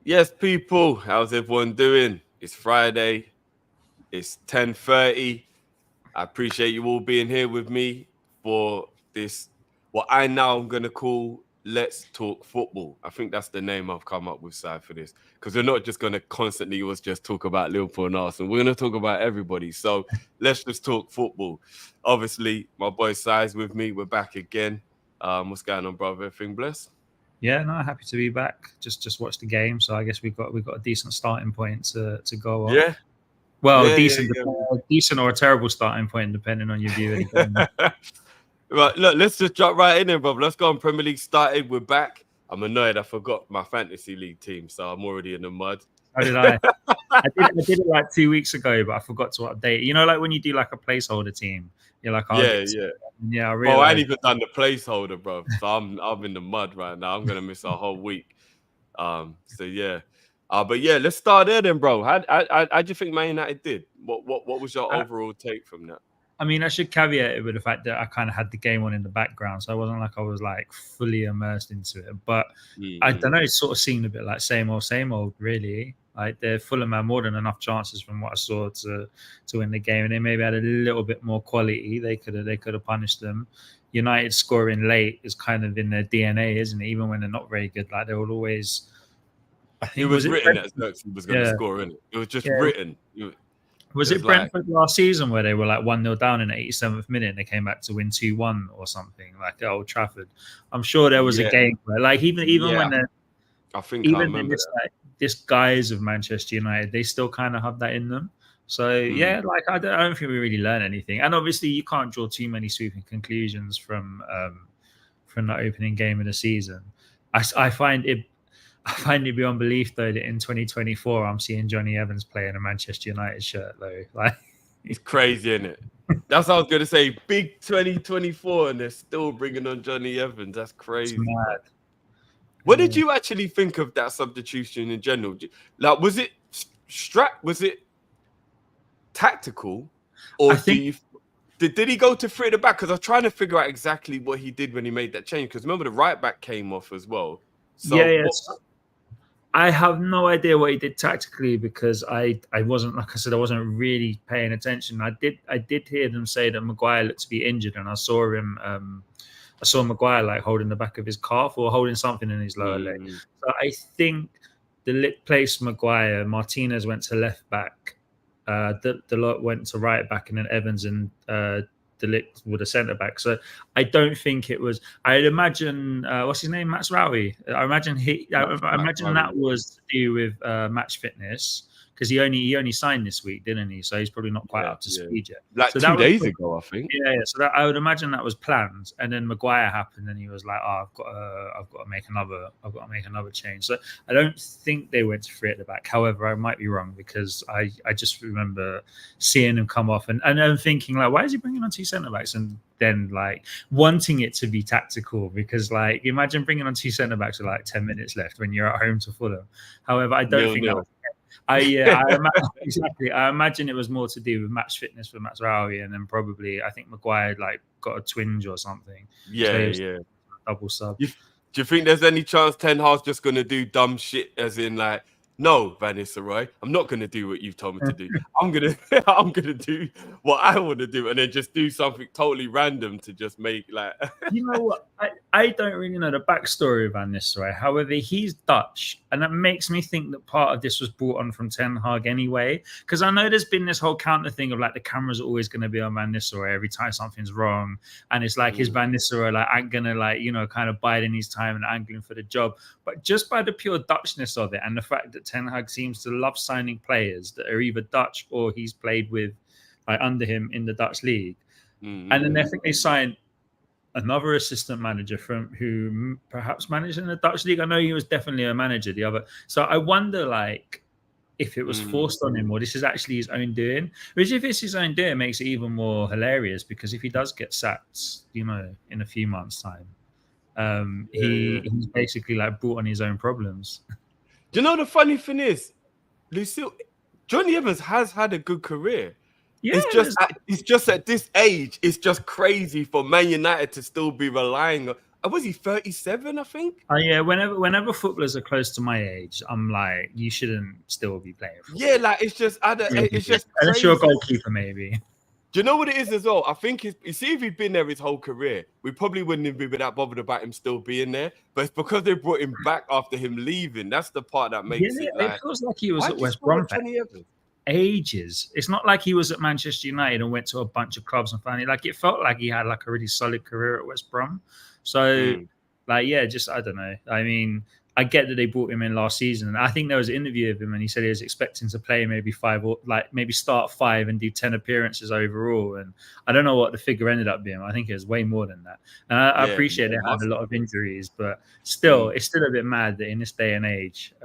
Yes, people, how's everyone doing? It's Friday. It's 10:30. I appreciate you all being here with me for this, what I now am going to call Let's Talk Football. I think that's the name I've come up with, Si, for this. Because we're not just going to constantly just talk about Liverpool and Arsenal. We're going to talk about everybody. So let's just talk football. Obviously, my boy Si's with me. We're back again. What's going on, brother? Everything blessed? Yeah, no, happy to be back. Just watched the game, so I guess we've got a decent starting point to go off. Yeah, Well, yeah, yeah, decent or a terrible starting point, depending on your view of the game. yeah. Right, look, let's just jump right in there, bro. Let's go on. Premier League started. We're back. I'm annoyed. I forgot my fantasy league team, so I'm already in the mud. How did I? I did it like 2 weeks ago, but I forgot to update it. You know, like when you do like a placeholder team, you're like, I'll Yeah, get to yeah. it. Yeah, I Bro, I ain't realized. even done the placeholder, bro. So I'm in the mud right now. I'm gonna miss a whole week. So yeah. But yeah, let's start there then, bro. How do you think Man United did? What was your I, overall take from that? I mean, I should caveat it with the fact that I kind of had the game on in the background, so I wasn't like I was like fully immersed into it. But I don't know, it sort of seemed a bit like same old, really. Like they're Fulham had more than enough chances from what I saw to win the game, and they maybe had a little bit more quality. They could have punished them. United scoring late is kind of in their DNA, isn't it? Even when they're not very good, like they will always. I It think was was it written that Xerxes was gonna yeah score, innit? It was just yeah written. It was was it like, Brentford last season where they were like 1-0 down in the 87th minute and they came back to win 2-1 or something like at Old Trafford? I'm sure there was a yeah, game where like even yeah. when they're I think I even in remember this that. like this guise of Manchester United, they still kind of have that in them. So Mm. yeah, like I don't think we really learn anything. And obviously you can't draw too many sweeping conclusions from that opening game of the season. I find it I find it beyond belief though that in 2024 I'm seeing Johnny Evans play in a Manchester United shirt though. Like It's crazy, isn't it? That's what I was gonna say. Big 2024, and they're still bringing on Johnny Evans. That's it's crazy, bro. mad. What did Yeah. you actually think of that substitution in general? Like, was it Was it tactical, I or think did he go to three at the back? Because I was trying to figure out exactly what he did when he made that change. Because remember, the right back came off as well. yeah, So what? yes. I have no idea what he did tactically because I wasn't like I said I wasn't really paying attention. I did hear them say that Maguire looked to be injured, and I saw Maguire like holding the back of his calf or holding something in his lower leg. Mm, So I think the place Maguire, Martinez went to left back, the lot went to right back, and then Evans and Delict were the centre back. So I don't think it was. I'd imagine what's his name, Max Rowie. I imagine I Matt imagine Murray, that was to do with match fitness because he only signed this week, didn't he? So he's probably not quite yeah, up to yeah. speed yet. Like So that two was days ago, I think. yeah. So that I would imagine that was planned, and then Maguire happened, and he was like, "Oh, I've got to make another change." So I don't think they went to three at the back. However, I might be wrong because I just remember seeing him come off, and I'm thinking like, why is he bringing on two centre backs? And then like wanting it to be tactical because like imagine bringing on two centre backs with like 10 minutes left when you're at home to Fulham. However, I don't think that Nil. was I exactly. I imagine it was more to do with match fitness for Max Rowie, and then probably I think Maguire like got a twinge or something, so Yeah, he was yeah. double sub. Do you think there's any chance Ten Hag's just gonna do dumb shit, as in like, no, Van Nistelrooy, I'm not gonna do what you've told me to do. I'm gonna I'm gonna do what I want to do, and then just do something totally random to just make like. You know what? I don't really know the backstory of Van Nistelrooy. However, he's Dutch, and that makes me think that part of this was brought on from Ten Hag anyway. Because I know there's been this whole counter thing of like the camera's always going to be on Van Nistelrooy every time something's wrong, and it's like his Van Nistelrooy like ain't gonna like kind of biding his time and angling for the job. But just by the pure Dutchness of it, and the fact that Ten Hag seems to love signing players that are either Dutch or he's played with like under him in the Dutch league, and then I think they signed another assistant manager from who perhaps managed in the Dutch league. I know he was definitely a manager. The other, so I wonder like if it was forced on him or this is actually his own doing. Which, if it's his own doing, it makes it even more hilarious because if he does get sacked, in a few months' time, he's basically like brought on his own problems. Do you know the funny thing is, Lucille, Johnny Evans has had a good career. Yeah, It's just at this age, it's just crazy for Man United to still be relying Was he 37? I think. Yeah, whenever footballers are close to my age, I'm like, you shouldn't still be playing football. Yeah, like it's just Unless crazy. you're a goalkeeper, maybe. Do you know what it is as well? I think you see, if he'd been there his whole career, we probably wouldn't have been that bothered about him still being there. But it's because they brought him back after him leaving. That's the part that makes it like. It feels like he was Why'd at you West score Brom at for 20 Evans? ages. It's not like he was at Manchester United and went to a bunch of clubs and finally, like, it felt like he had like a really solid career at West Brom. So, like, yeah, just I don't know. I mean, I get that they brought him in last season, and I think there was an interview of him, and he said he was expecting to play maybe 5 or like maybe start 5 and do 10 appearances overall. And I don't know what the figure ended up being. I think it was way more than that. And I appreciate they had a lot of injuries, but still, it's still a bit mad that in this day and age.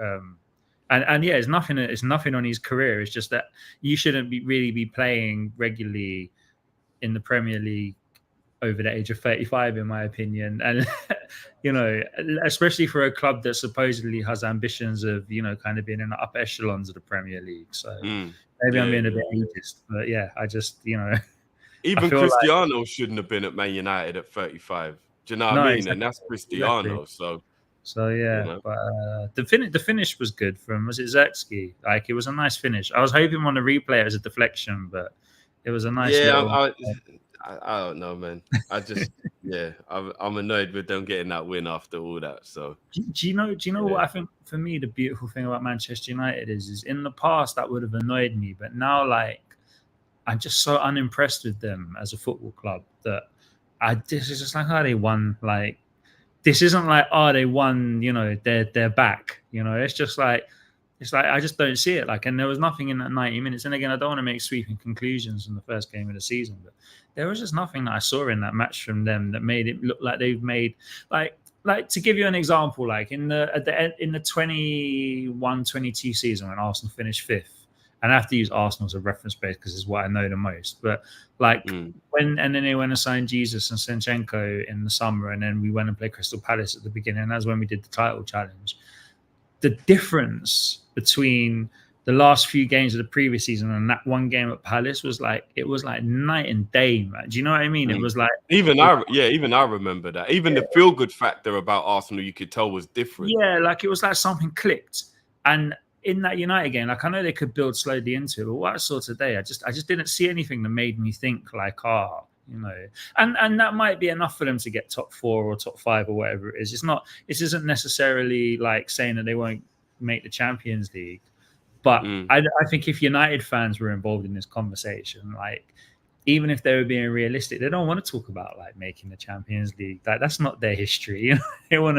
And yeah, it's nothing on his career. It's just that you shouldn't really be playing regularly in the Premier League over the age of 35, in my opinion. And you know, especially for a club that supposedly has ambitions of, you know, kind of being in the upper echelons of the Premier League. So maybe I'm being a bit ageist, but yeah, I just, you know, even Cristiano shouldn't have been at Man United at 35. Do you know what I mean? Exactly. And that's Cristiano. Exactly. So yeah, you know. But the finish was good from, was it Zexki? Like, it was a nice finish. I was hoping on the replay it was a deflection, but it was a nice. Yeah, I don't know, man. I just I'm annoyed with them getting that win after all that. So do you know what I think? For me, the beautiful thing about Manchester United is in the past that would have annoyed me, but now, like, I'm just so unimpressed with them as a football club that this is just like, oh, they won. Like, this isn't like, oh, they won, you know, they're back. You know, it's just like, I just don't see it. Like, and there was nothing in that 90 minutes. And again, I don't want to make sweeping conclusions from the first game of the season, but there was just nothing that I saw in that match from them that made it look like they've made, like to give you an example, like in the 21-22 season when Arsenal finished 5th, and I have to use Arsenal as a reference base because it's what I know the most. But like and then they went and signed Jesus and Zinchenko in the summer, and then we went and played Crystal Palace at the beginning, and that's when we did the title challenge. The difference between the last few games of the previous season and that one game at Palace was like night and day, man. Do you know what I mean? It was like even I remember that. Even the feel good factor about Arsenal, you could tell was different. Yeah, like it was like something clicked. And in that United game, like, I know they could build slowly into it, but what I saw today, I just didn't see anything that made me think like, you know, and that might be enough for them to get top 4 or top 5 or whatever it is. This isn't necessarily like saying that they won't make the Champions League, but I think if United fans were involved in this conversation, like, even if they were being realistic, they don't want to talk about like making the Champions League. Like, that's not their history. You know? They want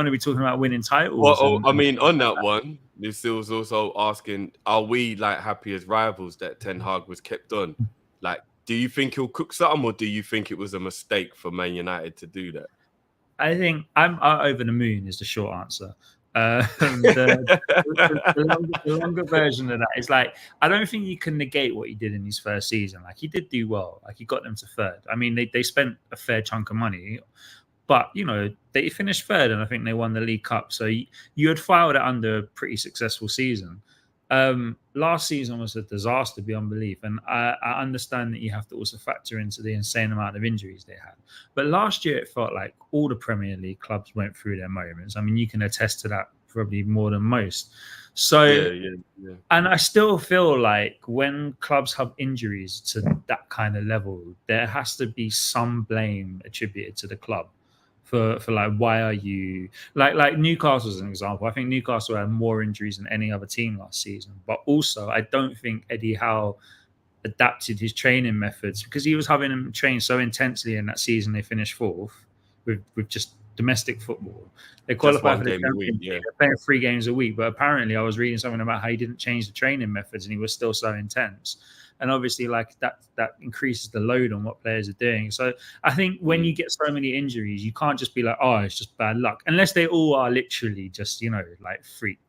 to be talking about winning titles. Well, I mean, on that one, this was also asking, are we like happy as rivals that Ten Hag was kept on? Like, do you think he'll cook something, or do you think it was a mistake for Man United to do that? I think I'm over the moon is the short answer. The longer version of that is like, I don't think you can negate what he did in his first season. Like, he did do well. Like, he got them to 3rd. I mean, they spent a fair chunk of money, but, you know, they finished 3rd, and I think they won the League Cup. So you had filed it under a pretty successful season. Last season was a disaster beyond belief, and I understand that you have to also factor into the insane amount of injuries they had. But last year it felt like all the Premier League clubs went through their moments. I mean, you can attest to that probably more than most. So yeah. And I still feel like when clubs have injuries to that kind of level, there has to be some blame attributed to the club. For like, why are you like Newcastle as an example? I think Newcastle had more injuries than any other team last season, but also I don't think Eddie Howe adapted his training methods, because he was having them train so intensely in that season. They finished 4th with just domestic football. They qualified for the Champions League. They're playing 3 games a week, but apparently I was reading something about how he didn't change the training methods and he was still so intense. And obviously, like, that increases the load on what players are doing. So I think when you get so many injuries, you can't just be like, oh, it's just bad luck, unless they all are literally just, you know, like freak.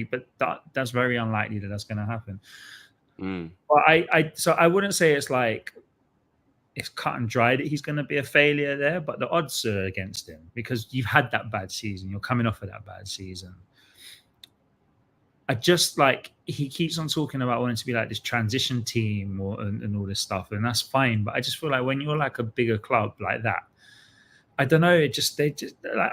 But that's very unlikely that that's going to happen. But so I wouldn't say it's like it's cut and dry that he's going to be a failure there, but the odds are against him because you've had that bad season. You're coming off of that bad season. I just like, he keeps on talking about wanting to be like this transition team and all this stuff, and that's fine. But I just feel like when you're like a bigger club like that, I don't know.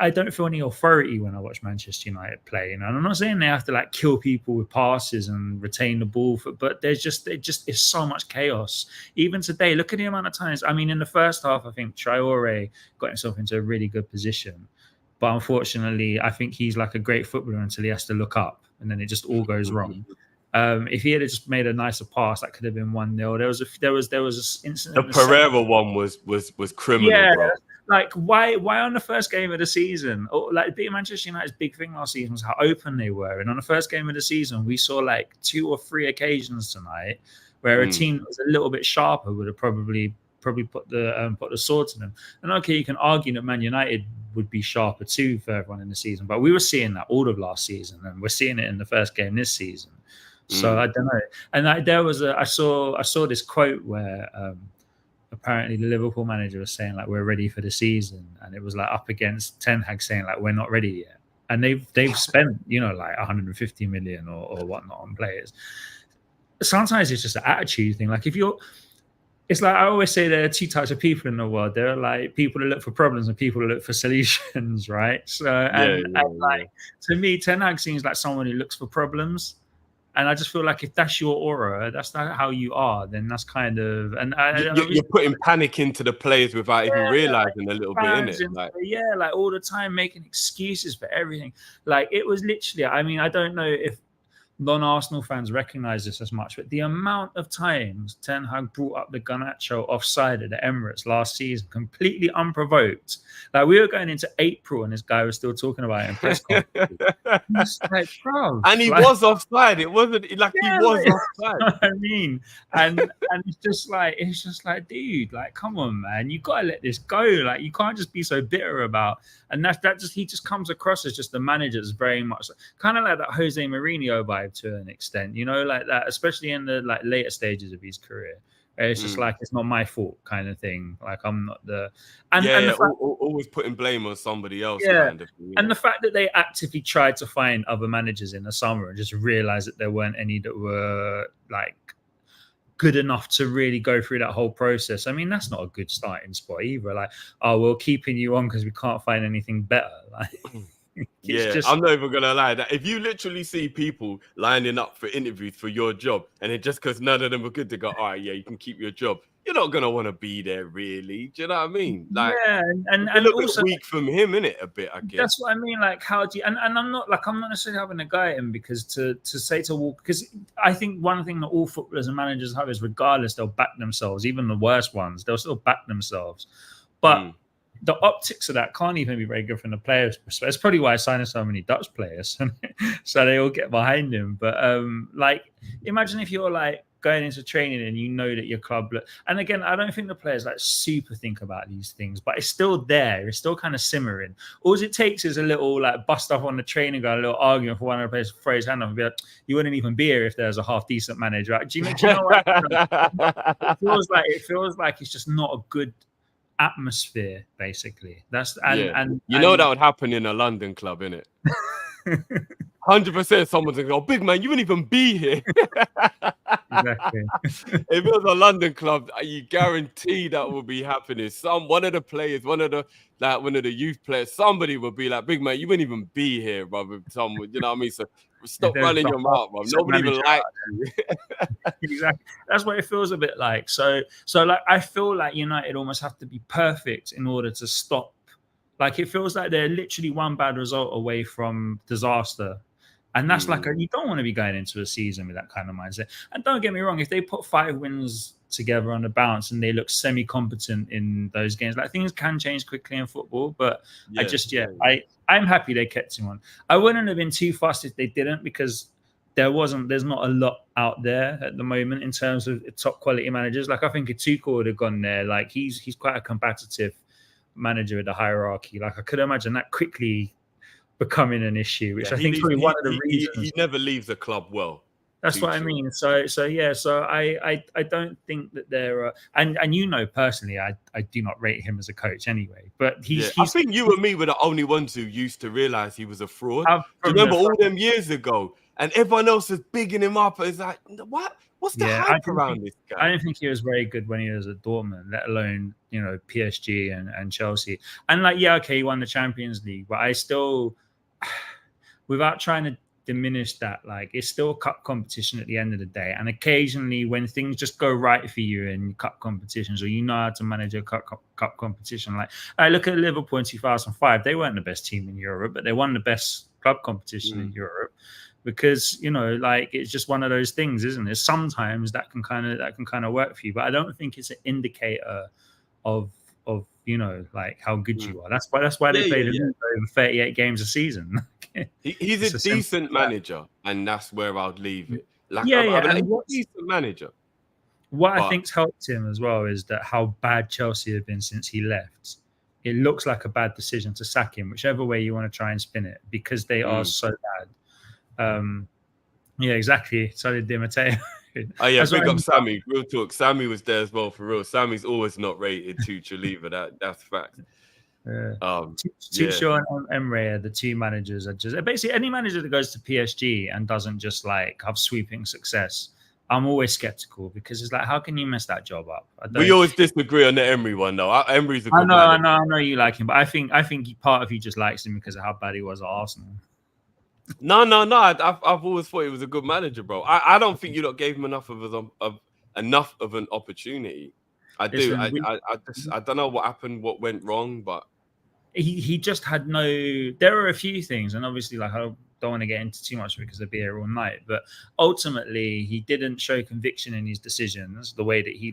I don't feel any authority when I watch Manchester United play. And I'm not saying they have to like kill people with passes and retain the ball, but there's just it's so much chaos. Even today, look at the amount of times. I mean, in the first half, I think Traore got himself into a really good position, but unfortunately, I think he's like a great footballer until he has to look up, and then it just all goes wrong. If he had just made a nicer pass, that could have been 1-0. There was an incident. The Pereira one was criminal, bro. Like why on the first game of the season, or like beating Manchester United's big thing last season was how open they were, and on the first game of the season, we saw like 2 or 3 occasions tonight where a team that was a little bit sharper would have probably put the sword to them. And okay, you can argue that Man United would be sharper too further on in the season, but we were seeing that all of last season, and we're seeing it in the first game this season. So I don't know. And I saw this quote where apparently the Liverpool manager was saying like we're ready for the season, and it was like up against Ten Hag saying like we're not ready yet. And they've spent like 150 million or whatnot on players. Sometimes it's just an attitude thing. Like it's like I always say there are 2 types of people in the world. There are like people that look for problems and people that look for solutions, right? So and like to me, Ten Hag seems like someone who looks for problems. And I just feel like if that's your aura, that's not how you are, then that's kind of... And you're putting panic into the players without even realising a little bit, innit? Like all the time making excuses for everything. Like it was literally... I mean, I don't know if non-Arsenal fans recognise this as much, but the amount of times Ten Hag brought up the Garnacho offside at the Emirates last season, completely unprovoked. Like we were going into April and this guy was still talking about it in press conference. Like, bro, and he was offside. It wasn't like he was offside. You know what I mean? And it's just like, dude, like, come on, man, you gotta let this go. Like, you can't just be so bitter about. And he just comes across as just the manager that's very much kind of like that Jose Mourinho vibe to an extent, like that, especially in the like later stages of his career. It's just like it's not my fault kind of thing. Like I'm not the always putting blame on somebody else. Yeah, kind of, and the fact that they actively tried to find other managers in the summer and just realized that there weren't any that were like good enough to really go through that whole process. I mean, that's not a good starting spot either. Like, oh, we're keeping you on because we can't find anything better. Like. I'm not even gonna lie. That if you literally see people lining up for interviews for your job, and it just because none of them are good, to go, all right, yeah, you can keep your job. You're not gonna want to be there, really. Do you know what I mean? Like, and a little also bit weak from him, innit? A bit, I guess. That's what I mean. Like, how do you? And I'm not necessarily having a guy at him because to say to walk, because I think one thing that all footballers and managers have is regardless, they'll back themselves. Even the worst ones, they'll still back themselves. But the optics of that can't even be very good from the players' perspective. It's probably why I signed so many Dutch players, so they all get behind him. But like, imagine if you're like going into training and you know that your club. And again, I don't think the players like super think about these things, but it's still there. It's still kind of simmering. All it takes is a little like bust up on the training ground, a little argument for one of the players to throw his hand up and be like, "You wouldn't even be here if there's a half decent manager." Right? Do you know what? It feels like it's just not a good atmosphere, basically. That's and that would happen in a London club, innit? 100% someone's gonna go, big man, you wouldn't even be here. Exactly. If it was a London club, you guarantee that will be happening. One of the youth players, somebody would be like, big man, you wouldn't even be here, brother. Someone, you know what I mean? So stop running your mouth, bro. Nobody even likes you. Exactly. That's what it feels a bit like. So like I feel like United almost have to be perfect in order to stop. Like it feels like they're literally one bad result away from disaster. And that's like you don't want to be going into a season with that kind of mindset. And don't get me wrong, if they put 5 wins together on the bounce and they look semi-competent in those games, like things can change quickly in football. But I'm happy they kept him on. I wouldn't have been too fussed if they didn't, because there's not a lot out there at the moment in terms of top quality managers. Like I think a Tuchel would have gone there. Like he's quite a competitive manager with the hierarchy. Like I could imagine that quickly becoming an issue, which I think is probably one of the reasons. He never leaves the club well. That's what I mean. So I don't think that there are, and personally, I do not rate him as a coach anyway. But I think you and me were the only ones who used to realize he was a fraud. Do you remember all them years ago and everyone else is bigging him up. It's like, what? What's the hype around this guy? I don't think he was very good when he was at Dortmund, let alone, you know, PSG and Chelsea. And like, yeah, okay, he won the Champions League, but I still, without trying to diminish that, like, it's still a cup competition at the end of the day. And occasionally when things just go right for you in cup competitions, or you know how to manage a cup competition, like I look at Liverpool in 2005, they weren't the best team in Europe, but they won the best club competition in Europe. Because, you know, like, it's just one of those things, isn't it? Sometimes that can kind of work for you, but I don't think it's an indicator of you know, like, how good you are. That's why they play over 38 games a season. He's a decent manager, and that's where I'd leave it. Like, he's a decent manager. What I think's helped him as well is that how bad Chelsea have been since he left. It looks like a bad decision to sack him, whichever way you want to try and spin it, because they are so bad. Yeah, exactly. So did Di Matteo. Oh yeah, big up Sammy. Real talk. Sammy was there as well, for real. Sammy's always not rated to lever. That's fact. Tuchel and Emre are the two managers are just basically any manager that goes to PSG and doesn't just like have sweeping success. I'm always skeptical, because it's like, how can you mess that job up? We always disagree on the Emery one, though. Emery's a good manager. I know you like him, but I think part of you just likes him because of how bad he was at Arsenal. No. I've always thought he was a good manager, bro. I don't think you lot gave him enough of an opportunity. I do. I don't know what happened, what went wrong, but he just had no. There were a few things, and obviously, like, I don't want to get into too much because I'd be here all night. But ultimately, he didn't show conviction in his decisions the way that he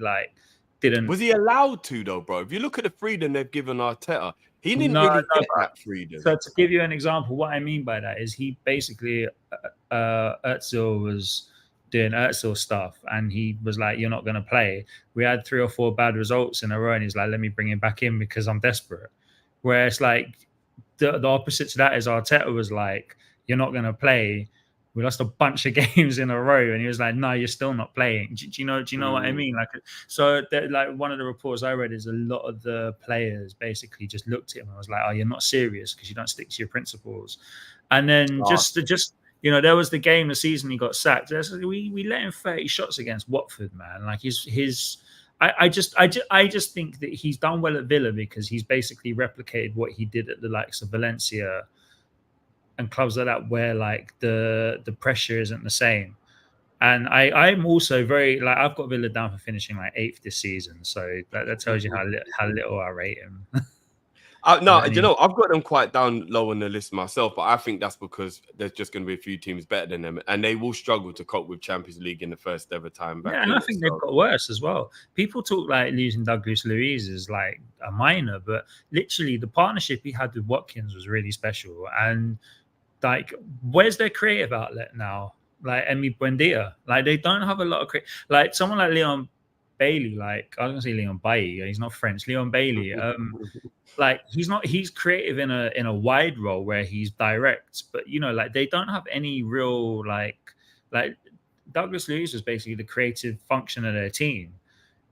didn't. Was he allowed to, though, bro? If you look at the freedom they've given Arteta, he didn't really get that freedom. So to give you an example, what I mean by that is he basically Özil was doing Özil stuff, and he was like, "You're not going to play." We had 3 or 4 bad results in a row, and he's like, "Let me bring him back in because I'm desperate." Whereas like the opposite to that is Arteta was like, "You're not going to play." We lost a bunch of games in a row, and he was like, "No, you're still not playing." Do you know what I mean? Like, so like one of the reports I read is a lot of the players basically just looked at him and was like, "Oh, you're not serious because you don't stick to your principles." And then just you know, there was the game the season he got sacked. We let him 30 shots against Watford, man. Like I just think that he's done well at Villa because he's basically replicated what he did at the likes of Valencia and clubs like that, where like the pressure isn't the same. And I'm also very like, I've got Villa down for finishing like 8th this season, so that tells you how little I rate him. No, you know, I've got them quite down low on the list myself, but I think that's because there's just going to be a few teams better than them, and they will struggle to cope with Champions League in the first ever time back. Yeah, and I think they've got worse as well. People talk like losing Douglas Luiz is like a minor, but literally the partnership he had with Watkins was really special. And like, where's their creative outlet now? Like Emi Buendia, like they don't have a lot of like someone like Leon Bailey. Like I was gonna say Leon Bailey, he's not French. Leon Bailey, like he's creative in a wide role where he's direct, but you know, like they don't have any real like Douglas Luiz was basically the creative function of their team,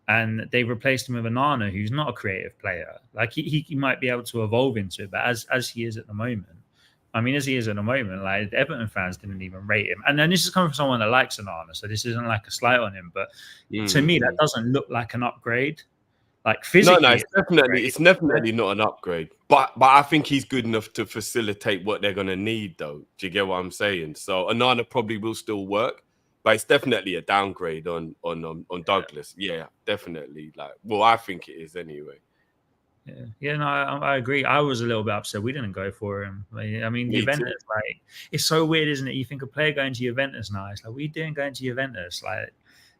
and they replaced him with Onana, who's not a creative player. Like he might be able to evolve into it, but as he is at the moment. I mean, as he is at the moment, like Everton fans didn't even rate him. And then this is coming from someone that likes Onana, so this isn't like a slight on him. But to me, that doesn't look like an upgrade. Like physically, no, it's definitely not an upgrade. But I think he's good enough to facilitate what they're gonna need, though. Do you get what I'm saying? So Onana probably will still work, but it's definitely a downgrade on Douglas. Yeah, definitely. Like, well, I think it is anyway. Yeah, no, I agree. I was a little bit upset we didn't go for him. I mean, Juventus, like, it's so weird, isn't it? You think a player going to Juventus now, it's like, what are you doing going to Juventus? Like,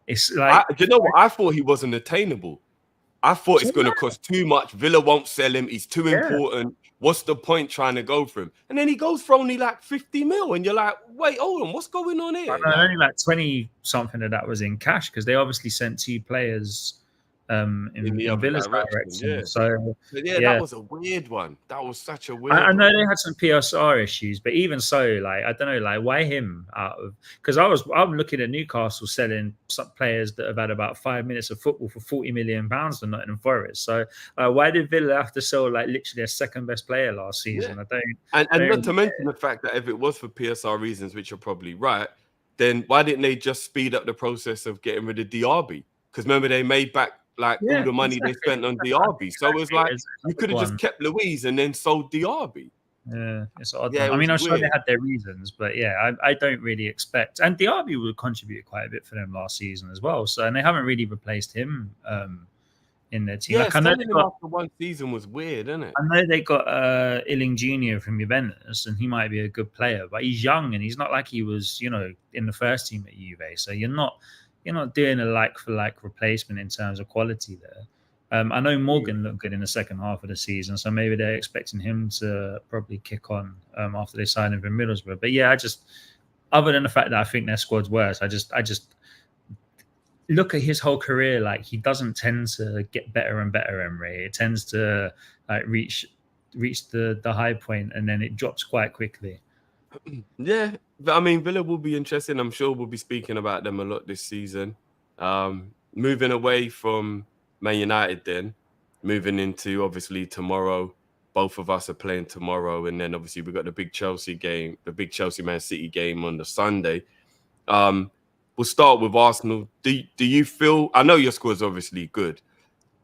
it's like, you know what? I thought he wasn't attainable. I thought it's going to cost too much. Villa won't sell him. He's too important. What's the point trying to go for him? And then he goes for only like 50 mil, and you're like, wait, hold on, what's going on here? Only like 20 something of that was in cash, because they obviously sent 2 players in the in other Villa's direction. direction. Yeah. So But yeah, that yeah, was a weird one. That was such a I weird know one. they had some PSR issues, but even so, like I don't know, like why him out of? Because I'm looking at Newcastle selling some players that have had about 5 minutes of football for £40 million to Nottingham Forest. So why did Villa have to sell like literally a second best player last Yeah. season? I don't. And don't not to really mention the fact that if it was for PSR reasons, which are probably right, then why didn't they just speed up the process of getting rid of DRB? Because remember, they made back like all Yeah, the money they exactly. spent on DRB. So it was like It's you another could have just one. kept Louise and then sold DRB. Yeah, it's an odd Yeah, one. it I mean, was I'm sure they weird. had their reasons, but yeah, I don't really expect. And Diaby would contribute quite a bit for them last season as well. So, and they haven't really replaced him in their team. Yeah, Like I know selling him after one season was weird, isn't it? they got Illing Jr. from Juventus, and he might be a good player, but he's young and he's not like he was, in the first team at Juve. So you're not doing a like for like replacement in terms of quality there. I know Morgan looked good in the second half of the season, so maybe they're expecting him to probably kick on after they sign him from Middlesbrough. But yeah, other than the fact that I think their squad's worse, I just look at his whole career. Like he doesn't tend to get better and better. Emre, it tends to like reach the high point and then it drops quite quickly. Yeah, but I mean, Villa will be interesting. I'm sure we'll be speaking about them a lot this season. Moving away from Man United, then moving into obviously tomorrow. Both of us are playing tomorrow, and then obviously we've got the big Chelsea game, the big Chelsea Man City game on the Sunday. We'll start with Arsenal. Do you feel? I know your score is obviously good.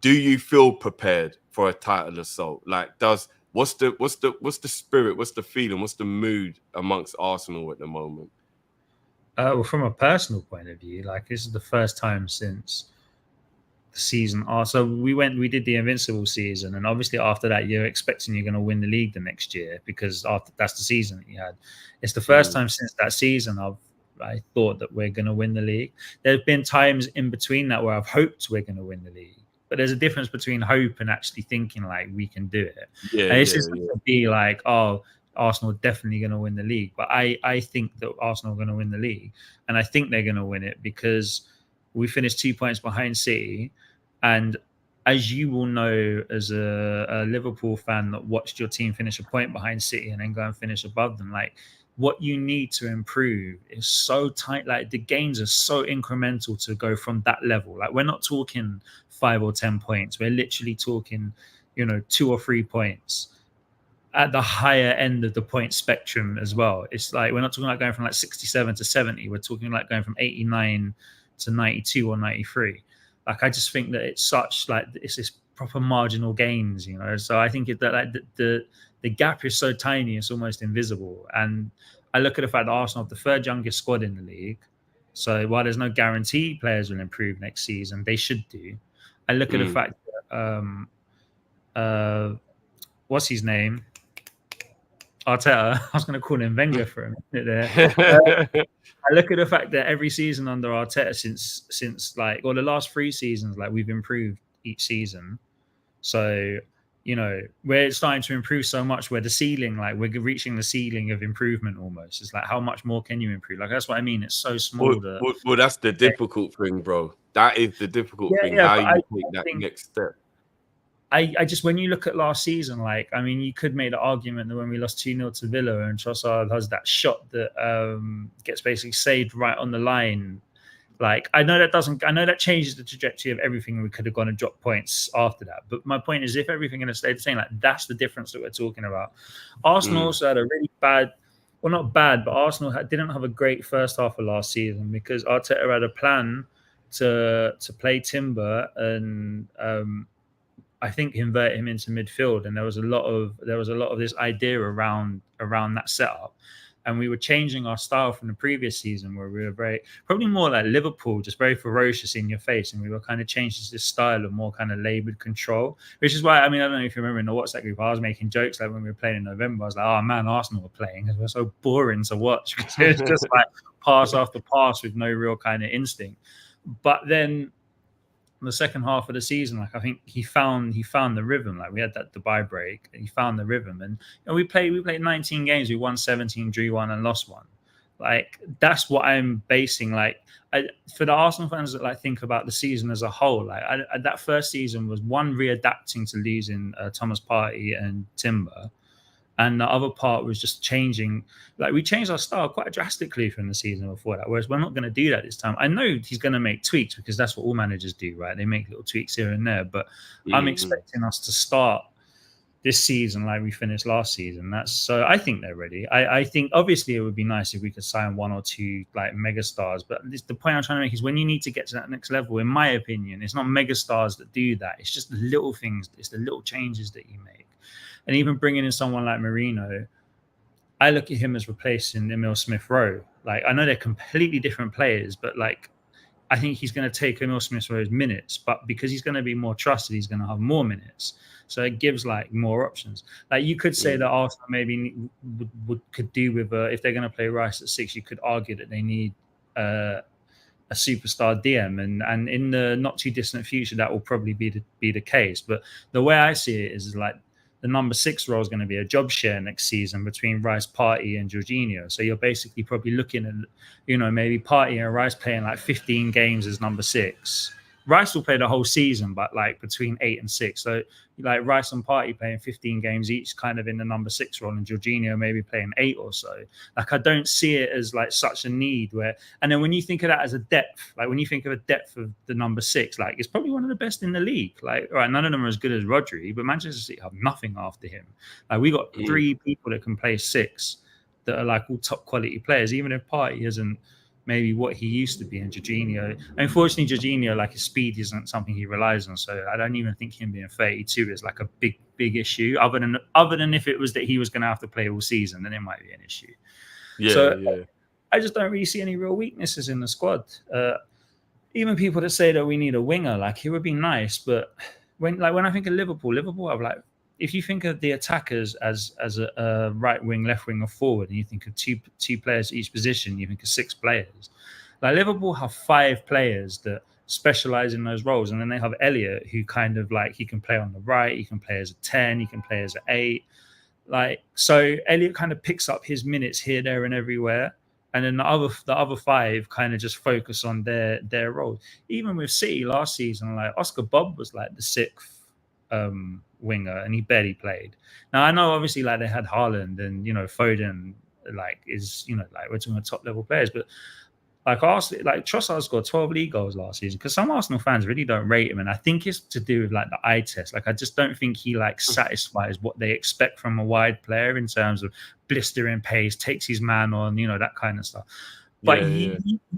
Do you feel prepared for a title assault? Like, what's the spirit? What's the feeling? What's the mood amongst Arsenal at the moment? Well, from a personal point of view, like this is the first time since the season. So we did the Invincible season, and obviously after that, you're expecting you're going to win the league the next year because after that's the season that you had. It's the first time since that season I thought that we're going to win the league. There have been times in between that where I've hoped we're going to win the league. But there's a difference between hope and actually thinking like we can do it. Yeah, and it's just going to be like, oh, Arsenal are definitely going to win the league. But I think that Arsenal are going to win the league. And I think they're going to win it because we finished 2 points behind City. And as you will know, as a Liverpool fan that watched your team finish a point behind City and then go and finish above them, like what you need to improve is so tight. Like the gains are so incremental to go from that level. Like we're not talking 5 or 10 points. We're literally talking, 2 or 3 points at the higher end of the point spectrum as well. It's like, we're not talking about going from like 67 to 70. We're talking like going from 89 to 92 or 93. Like, I just think that it's such like, it's this proper marginal gains, So I think that like the gap is so tiny, it's almost invisible. And I look at the fact that Arsenal have the third youngest squad in the league. So while there's no guarantee players will improve next season, they should do. I look at the fact that, what's his name? Arteta. I was going to call him Wenger for a minute there. I look at the fact that every season under Arteta since like, or the last 3 seasons, like we've improved each season. So, we're starting to improve so much where the ceiling, like we're reaching the ceiling of improvement almost. It's like, how much more can you improve? Like, that's what I mean. It's so small. Well, that's the difficult thing, bro. That is the difficult thing. How you take that next step. I just, when you look at last season, like, I mean, you could make the argument that when we lost 2-0 to Villa and Trossard has that shot that gets basically saved right on the line. Like, I know that changes the trajectory of everything. We could have gone and dropped points after that. But my point is, if everything had stayed the same, like that's the difference that we're talking about. Arsenal also had a really bad, well, not bad, but Arsenal didn't have a great first half of last season because Arteta had a plan to play Timber and I think invert him into midfield. And there was a lot of this idea around that setup. And we were changing our style from the previous season where we were probably more like Liverpool, just very ferocious in your face. And we were kind of changed to this style of more kind of laboured control, which is why, I mean, I don't know if you remember in the WhatsApp group, I was making jokes like when we were playing in November, I was like, oh man, Arsenal were playing because we're so boring to watch because it's just like pass after pass with no real kind of instinct. But then the second half of the season, like I think he found the rhythm. Like we had that Dubai break, he found the rhythm, and we played 19 games. We won 17, drew 1, and lost 1. Like that's what I'm basing. Like for the Arsenal fans that like think about the season as a whole, like that first season was one readapting to losing Thomas Partey and Timber, and the other part was just changing. Like we changed our style quite drastically from the season before that, whereas we're not going to do that this time. I know he's going to make tweaks because that's what all managers do, right? They make little tweaks here and there, but I'm expecting us to start this season like we finished last season. That's so I think they're ready. I think obviously it would be nice if we could sign one or two like mega stars, but the point I'm trying to make is when you need to get to that next level, in my opinion, it's not mega stars that do that. It's just the little things, it's the little changes that you make. And even bringing in someone like Marino, I look at him as replacing Emil Smith-Rowe. Like I know they're completely different players, but like I think he's going to take Emil Smith-Rowe's minutes, but because he's going to be more trusted, he's going to have more minutes. So it gives like more options. Like you could say that Arsenal maybe could do with if they're going to play Rice at 6, you could argue that they need a superstar DM, and in the not too distant future that will probably be the case. But the way I see it is like the number 6 role is going to be a job share next season between Rice, Partey, and Jorginho. So you're basically probably looking at, maybe Partey and Rice playing like 15 games as number 6. Rice will play the whole season, but like between 8 and 6. So like Rice and Partey playing 15 games each, kind of in the number 6 role, and Jorginho maybe playing 8 or so. Like I don't see it as like such a need where. And then when you think of that as a depth, like when you think of a depth of the number 6, like it's probably one of the best in the league. Like all right, none of them are as good as Rodri, but Manchester City have nothing after him. Like we got 3 people that can play 6 that are like all top quality players, even if Partey isn't maybe what he used to be. And Jorginho, unfortunately, Jorginho, like his speed isn't something he relies on. So I don't even think him being 32 is like a big issue. Other than if it was that he was going to have to play all season, then it might be an issue. I just don't really see any real weaknesses in the squad. Even people that say that we need a winger, like it would be nice, but when I think of Liverpool, I'm like, if you think of the attackers as a right wing, left wing, or forward, and you think of two players at each position, you think of 6 players. Like Liverpool have 5 players that specialize in those roles, and then they have Elliot, who kind of like he can play on the right, he can play as a 10, he can play as an 8. Like so, Elliot kind of picks up his minutes here, there, and everywhere. And then the other 5 kind of just focus on their roles. Even with City last season, like Oscar Bob was like the 6th winger, and he barely played. Now I know obviously like they had Haaland and Foden, like is like we're talking about top level players, but like Arsenal, like Trossard scored 12 league goals last season because some Arsenal fans really don't rate him, and I think it's to do with like the eye test. Like I just don't think he like satisfies what they expect from a wide player in terms of blistering pace, takes his man on, that kind of stuff. But you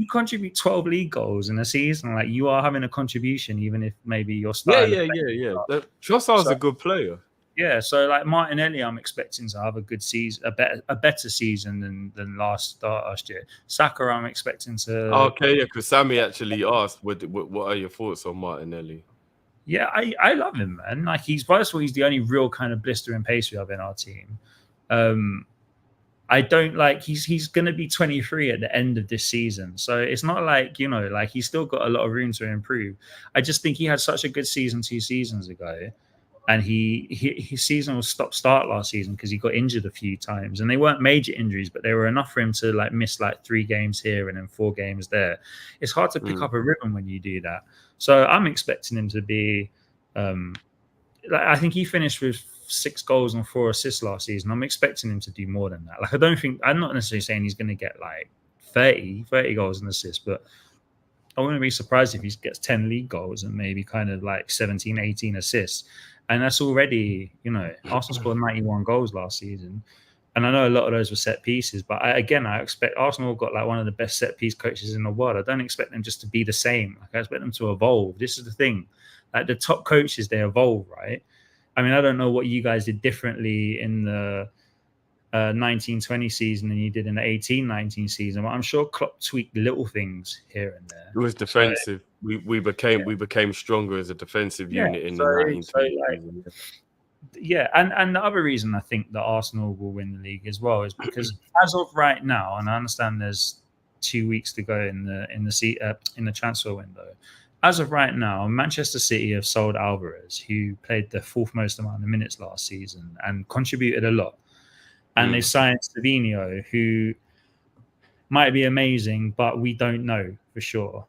contribute 12 league goals in a season. Like you are having a contribution, even if maybe your style. Trossard's a good player. Yeah, so like Martinelli, I'm expecting to have a good season, a better season than last year. Saka, I'm expecting to. Okay, yeah, because Sammy actually asked, "What are your thoughts on Martinelli?" Yeah, I love him, man. Like first of all, he's the only real kind of blistering pace we have in our team. I don't like he's going to be 23 at the end of this season. So it's not like, like he's still got a lot of room to improve. I just think he had such a good season 2 seasons ago. And his season was stop-start last season because he got injured a few times. And they weren't major injuries, but they were enough for him to like miss like 3 games here and then 4 games there. It's hard to pick up a rhythm when you do that. So I'm expecting him to be I think he finished with 6 goals and 4 assists last season. I'm expecting him to do more than that. Like I'm not necessarily saying he's going to get like 30 goals and assists, but I wouldn't be surprised if he gets 10 league goals and maybe kind of like 17, 18 assists. And that's already, Arsenal scored 91 goals last season. And I know a lot of those were set pieces, but I expect Arsenal got like one of the best set piece coaches in the world. I don't expect them just to be the same. Like I expect them to evolve. This is the thing. Like the top coaches, they evolve, right? I mean, I don't know what you guys did differently in the 19-20 season than you did in the 18-19 season, but I'm sure Klopp tweaked little things here and there. It was defensive. So, we became stronger as a defensive unit in the 19-20 season. Yeah, and the other reason I think that Arsenal will win the league as well is because as of right now, and I understand there's 2 weeks to go in the transfer window. As of right now, Manchester City have sold Alvarez, who played the 4th most amount of minutes last season and contributed a lot. And they signed Savinho, who might be amazing, but we don't know for sure.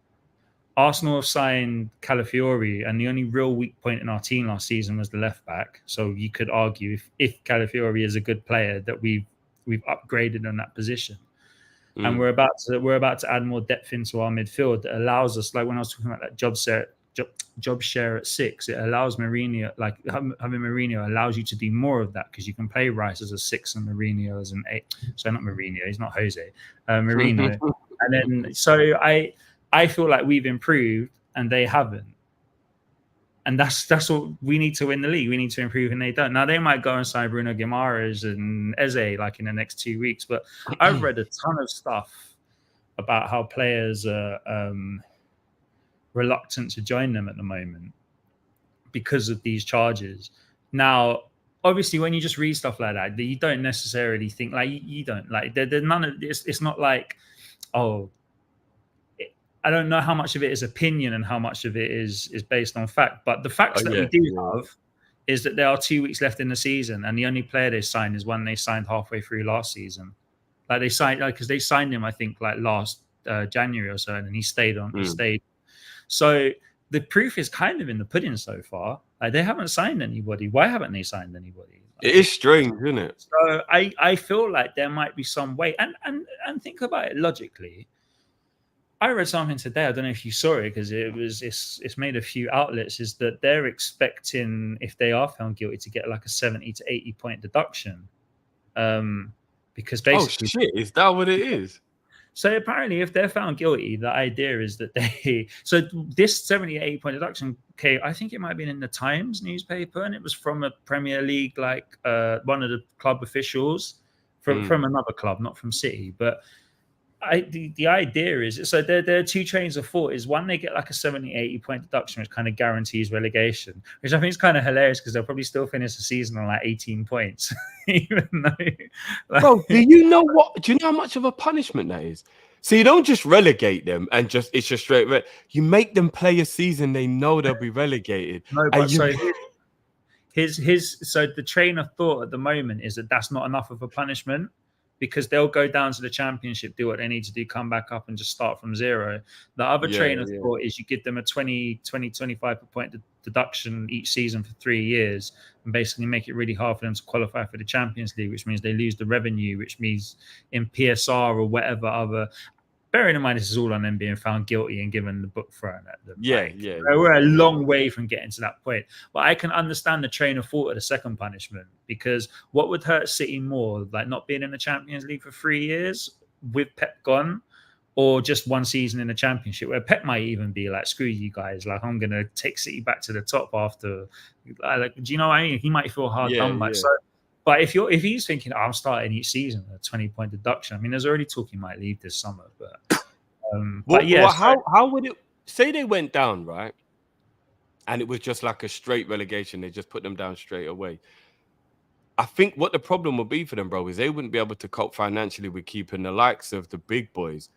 Arsenal have signed Calafiori, and the only real weak point in our team last season was the left back. So you could argue if Calafiori is a good player, that we've upgraded on that position. And we're about to add more depth into our midfield that allows us, like when I was talking about that job share at 6, it allows Mourinho, like having Mourinho allows you to do more of that, because you can play Rice as a 6 and Mourinho as an 8. So not Mourinho, he's not Jose, Mourinho. And then so I feel like we've improved and they haven't. And that's what we need to win the league. We need to improve, and they don't. Now they might go and sign Bruno Guimaraes and Eze like in the next 2 weeks, but I've read a ton of stuff about how players are reluctant to join them at the moment because of these charges. Now, obviously, when you just read stuff like that, you don't necessarily think like you don't like. There's none of this. It's not like, oh, I don't know how much of it is opinion and how much of it is based on fact. But the facts that we do have is that there are 2 weeks left in the season, and the only player they signed is one they signed halfway through last season. Like they signed, because they signed him, I think, like last January or so, and he stayed on. He stayed. So the proof is kind of in the pudding so far. Like they haven't signed anybody. Why haven't they signed anybody? It is strange, isn't it? So I feel like there might be some way, and think about it logically. I read something today. I don't know if you saw it, because it's made a few outlets. Is that they're expecting, if they are found guilty, to get like a 70 to 80 point deduction, because basically, oh shit, is that what it is? So apparently, if they're found guilty, the idea is that so this 70 80 point deduction. Okay, I think it might have been in the Times newspaper, and it was from a Premier League, like one of the club officials from another club, not from City, but. The idea is, so there are two trains of thought. Is one, they get like a 70, 80 point deduction, which kind of guarantees relegation, which I think is kind of hilarious, because they'll probably still finish the season on like 18 points. Even though, like, bro, do you know how much of a punishment that is? So you don't just relegate them and it's just straight. You make them play a season they know they'll be relegated. No, but so so the train of thought at the moment is that that's not enough of a punishment, because they'll go down to the Championship, do what they need to do, come back up and just start from zero. The other train of thought is you give them a 25 point deduction each season for 3 years, and basically make it really hard for them to qualify for the Champions League, which means they lose the revenue, which means in PSR or whatever other. Bearing in mind, this is all on them being found guilty and given the book thrown at them. We're a long way from getting to that point. But I can understand the train of thought of the second punishment, because what would hurt City more, like not being in the Champions League for 3 years with Pep gone, or just one season in the Championship, where Pep might even be like, screw you guys, like I'm going to take City back to the top after. Like, do you know what I mean? He might feel hard done by. So, but if he's thinking, I'm starting each season a 20 point deduction, I mean, there's already talk he might leave this summer. But how would it say they went down, right? And it was just like a straight relegation. They just put them down straight away. I think what the problem would be for them, bro, is they wouldn't be able to cope financially with keeping the likes of the big boys.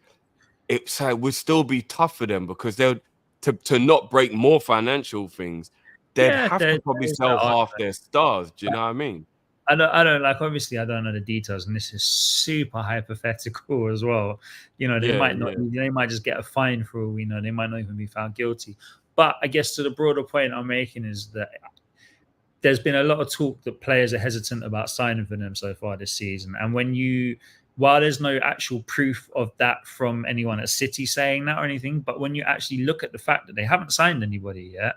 It would still be tough for them, because they'll to not break more financial things. They'd have to probably sell half their stars. Do you know what I mean? I don't like, obviously I don't know the details, and this is super hypothetical as well. You know, they might not, they might just get a fine for all we know. They might not even be found guilty. But I guess to the broader point I'm making is that there's been a lot of talk that players are hesitant about signing for them so far this season. And while there's no actual proof of that from anyone at City saying that or anything, but when you actually look at the fact that they haven't signed anybody yet,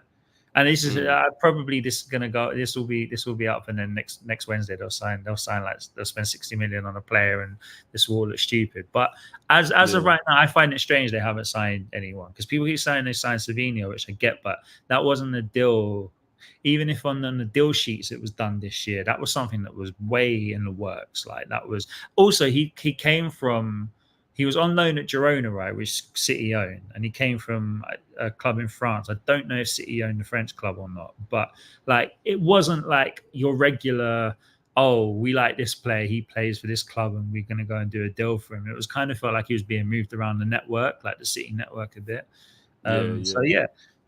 and this is probably this will be up, and then next Wednesday they'll spend 60 million on a player, and this will all look stupid. But as of right now, I find it strange they haven't signed anyone, because people keep saying they signed Savinho, which I get, but that wasn't a deal. Even if on the deal sheets it was done this year, that was something that was way in the works. Like that was also he came from. He was on loan at Girona, right, which City owned, and he came from a club in France. I don't know if City owned the French club or not, but like it wasn't like your regular, oh, we like this player, he plays for this club, and we're going to go and do a deal for him. It was kind of felt like he was being moved around the network, like the City network a bit.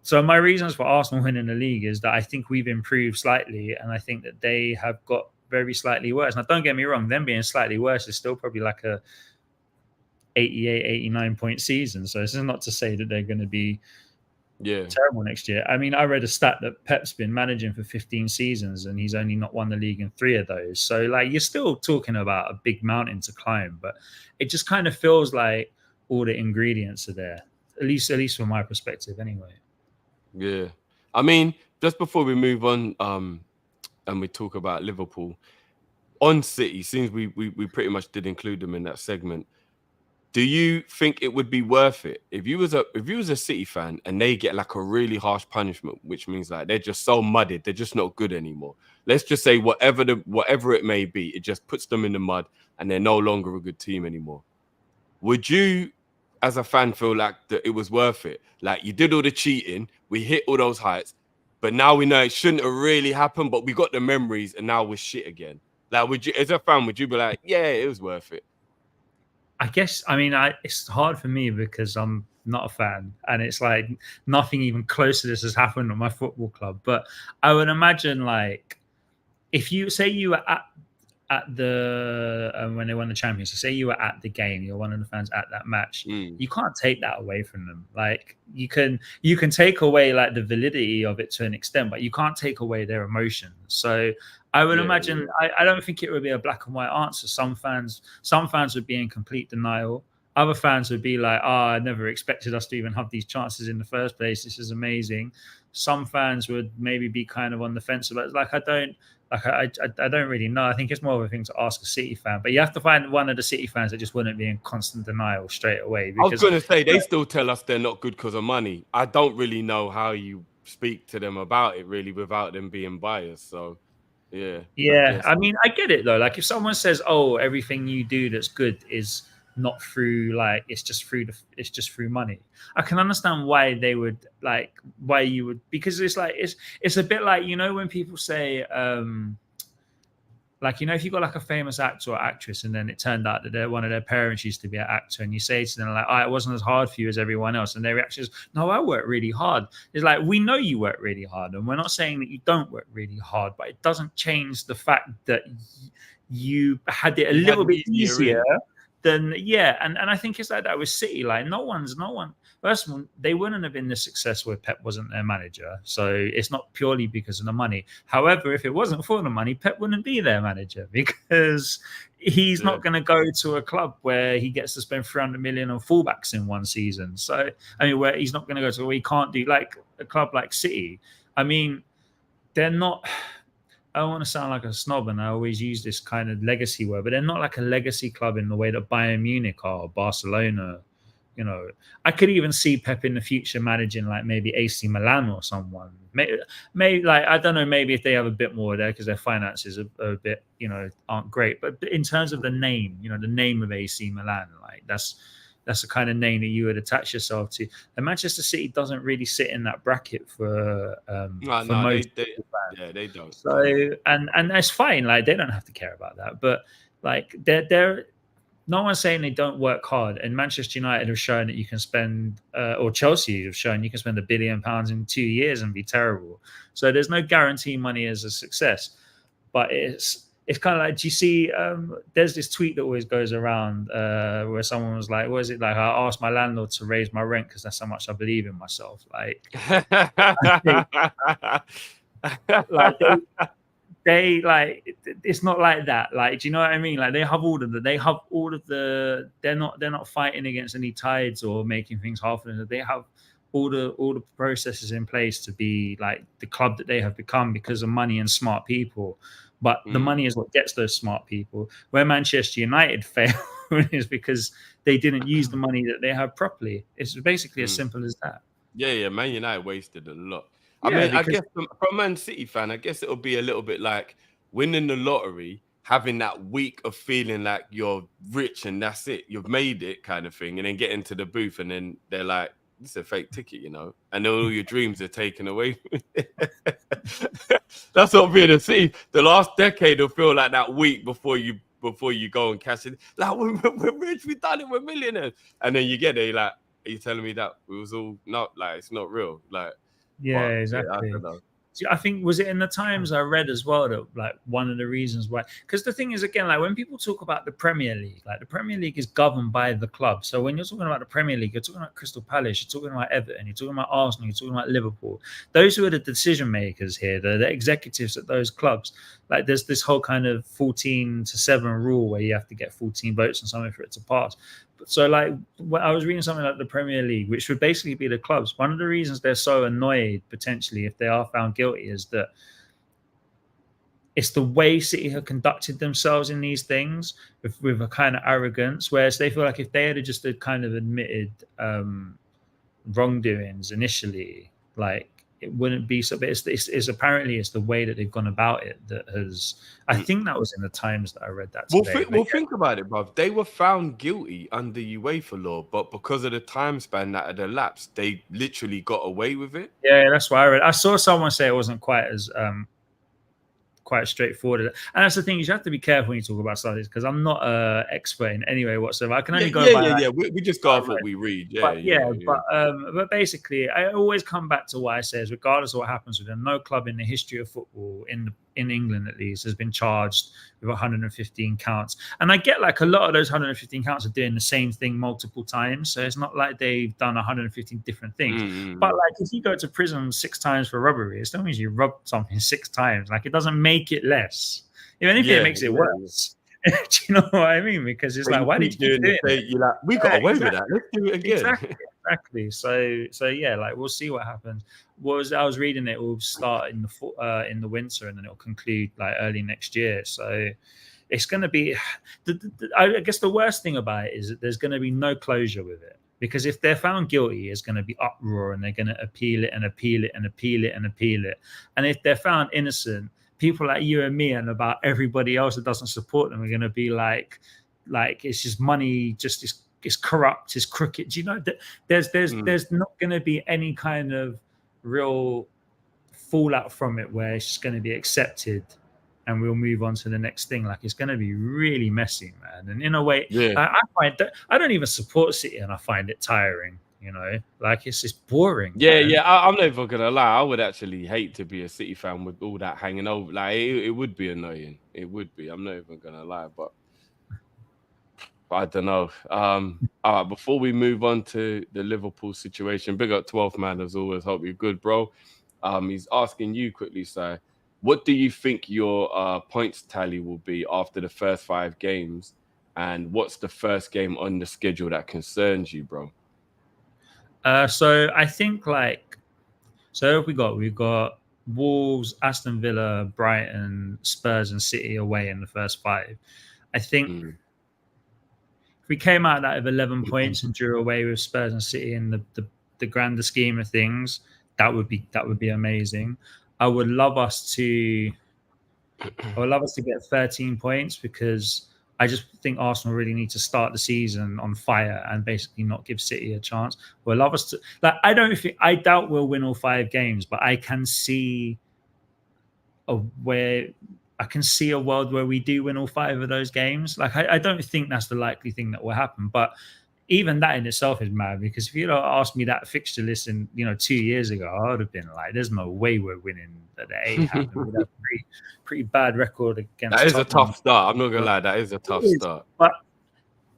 So my reasons for Arsenal winning the league is that I think we've improved slightly, and I think that they have got very slightly worse. Now, don't get me wrong, them being slightly worse is still probably like 88, 89-point season. So this is not to say that they're going to be terrible next year. I mean, I read a stat that Pep's been managing for 15 seasons and he's only not won the league in 3 of those. So like you're still talking about a big mountain to climb, but it just kind of feels like all the ingredients are there. At least from my perspective, anyway. Yeah, I mean, just before we move on, and we talk about Liverpool, on City, since we pretty much did include them in that segment. Do you think it would be worth it if you was a City fan and they get like a really harsh punishment, which means like they're just so muddied, they're just not good anymore? Let's just say whatever it may be, it just puts them in the mud and they're no longer a good team anymore. Would you, as a fan, feel like that it was worth it? Like you did all the cheating, we hit all those heights, but now we know it shouldn't have really happened, but we got the memories and now we're shit again. Like, would you, as a fan, would you be like, yeah, it was worth it? I guess, I mean, it's hard for me because I'm not a fan and it's like nothing even close to this has happened at my football club. But I would imagine like if you say you were at the when they won the championship, say you were at the game, you're one of the fans at that match, you can't take that away from them. Like you can take away like the validity of it to an extent, but you can't take away their emotions. So I would imagine I don't think it would be a black and white answer. Some fans would be in complete denial. Other fans would be like, I never expected us to even have these chances in the first place. This is amazing. Some fans would maybe be kind of on the fence about it. Like I don't really know. I think it's more of a thing to ask a City fan, but you have to find one of the City fans that just wouldn't be in constant denial straight away. Because, I was going to say, they still tell us they're not good because of money. I don't really know how you speak to them about it really without them being biased. So, yeah. I mean, I get it though. Like if someone says, "Oh, everything you do that's good is not through like it's just through money," I can understand why they would why you would, because it's like it's a bit like, you know, when people say like, you know, if you got like a famous actor or actress and then it turned out that one of their parents used to be an actor, and you say to them like, it wasn't as hard for you as everyone else, and their reaction is, no, I worked really hard. It's like, we know you work really hard and we're not saying that you don't work really hard, but it doesn't change the fact that you had it a little bit easier. Then and I think it's like that with City. Like no one. First of all, they wouldn't have been this successful if Pep wasn't their manager. So it's not purely because of the money. However, if it wasn't for the money, Pep wouldn't be their manager, because he's not going to go to a club where he gets to spend 300 million on fullbacks in one season. So I mean, where he's not going to go to where he can't do like a club like City. I mean, they're not. I don't want to sound like a snob, and I always use this kind of legacy word, but they're not like a legacy club in the way that Bayern Munich are, or Barcelona. You know, I could even see Pep in the future managing like maybe AC Milan or someone. Maybe like, I don't know, maybe if they have a bit more there because their finances are a bit, you know, aren't great. But in terms of the name, you know, the name of AC Milan, like that's the kind of name that you would attach yourself to. And Manchester City doesn't really sit in that bracket for most fans. They don't. So and that's fine. Like they don't have to care about that. But like they're no one's saying they don't work hard. And Manchester United have shown that you can spend, or Chelsea have shown you can spend £1 billion in 2 years and be terrible. So there's no guarantee money is a success. But it's kind of like, do you see, there's this tweet that always goes around where someone was like, what is it like? I asked my landlord to raise my rent because that's how much I believe in myself. Like, they like, it's not like that. Like, do you know what I mean? Like they have all of the, they're not fighting against any tides or making things half. They have all the processes in place to be like the club that they have become because of money and smart people. But the money is what gets those smart people. Where Manchester United fail is because they didn't use the money that they have properly. It's basically as simple as that. Yeah. Man United wasted a lot. I mean, I guess from a Man City fan, I guess it'll be a little bit like winning the lottery, having that week of feeling like you're rich and that's it, you've made it kind of thing, and then get into the booth and then they're like, this is a fake ticket, you know, and then all your dreams are taken away. That's what being a City. The last decade will feel like that week before you go and cash it. Like, we're rich, we done it, we're millionaires. And then you get there, you're like, are you telling me that it was all not, like, it's not real? Like, yeah, exactly. I don't know. I think was it in the Times I read as well that like one of the reasons why, because the thing is again, like when people talk about the Premier League, like the Premier League is governed by the club. So when you're talking about the Premier League, you're talking about Crystal Palace, you're talking about Everton, you're talking about Arsenal, you're talking about Liverpool. Those who are the decision makers here, the executives at those clubs. Like there's this whole kind of 14-7 rule where you have to get 14 votes on something for it to pass. So like when I was reading something like the Premier League, which would basically be the clubs. One of the reasons they're so annoyed potentially if they are found guilty is that it's the way City have conducted themselves in these things with a kind of arrogance, whereas they feel like if they had just kind of admitted wrongdoings initially, like it wouldn't be so. But it's apparently it's the way that they've gone about it that has. I think that was in the Times that I read that today. Think about it, bruv. They were found guilty under UEFA law, but because of the time span that had elapsed, they literally got away with it. Yeah, that's why I read. I saw someone say it wasn't quite as quite straightforward. And that's the thing, you have to be careful when you talk about studies, because I'm not an expert in any way whatsoever. I can only go by we just go off what we read. But basically I always come back to what I say is regardless of what happens with them, no club in the history of football in England at least has been charged with 115 counts. And I get like a lot of those 115 counts are doing the same thing multiple times, so it's not like they've done 115 different things. But like if you go to prison 6 times for robbery, it still means you robbed something 6 times. Like it doesn't make it less. If anything, it makes it worse. Do you know what I mean? Because it's like, why did you keep doing it? You're like, we got away with that. Let's do it again. Exactly. So yeah, like we'll see what happens. I was reading it will start in the winter and then it'll conclude like early next year. So it's going to be. I guess the worst thing about it is that there's going to be no closure with it, because if they're found guilty, it's going to be uproar and they're going to appeal it and appeal it and appeal it and appeal it. And if they're found innocent, people like you and me and about everybody else that doesn't support them are going to be like it's just money, just it's corrupt, it's crooked. You know, there's not going to be any kind of real fallout from it where it's just going to be accepted and we'll move on to the next thing. Like it's going to be really messy, man. And in a way, I find that I don't even support City and I find it tiring. You know, like it's just boring. I'm not even gonna lie. I would actually hate to be a City fan with all that hanging over. Like it would be annoying. It would be. I'm not even gonna lie, but I don't know. All right, before we move on to the Liverpool situation, big up 12th man as always. Hope you're good, bro. He's asking you quickly, sir. What do you think your points tally will be after the first 5 games, and what's the first game on the schedule that concerns you, bro? So I think we've got Wolves, Aston Villa, Brighton, Spurs, and City away in the first 5. I think if we came out of that with 11 points and drew away with Spurs and City in the grander scheme of things, that would be amazing. I would love us to get 13 points, because I just think Arsenal really need to start the season on fire and basically not give City a chance. We'll love us to I doubt we'll win all 5 games, but I can see a world where we do win all 5 of those games. Like I don't think that's the likely thing that will happen, but even that in itself is mad, because if you asked me that fixture list in 2 years ago, I would have been like, "There's no way we're winning at the 8 happened." With a pretty bad record against. That is a tough start. I'm not gonna lie, that is a tough start. But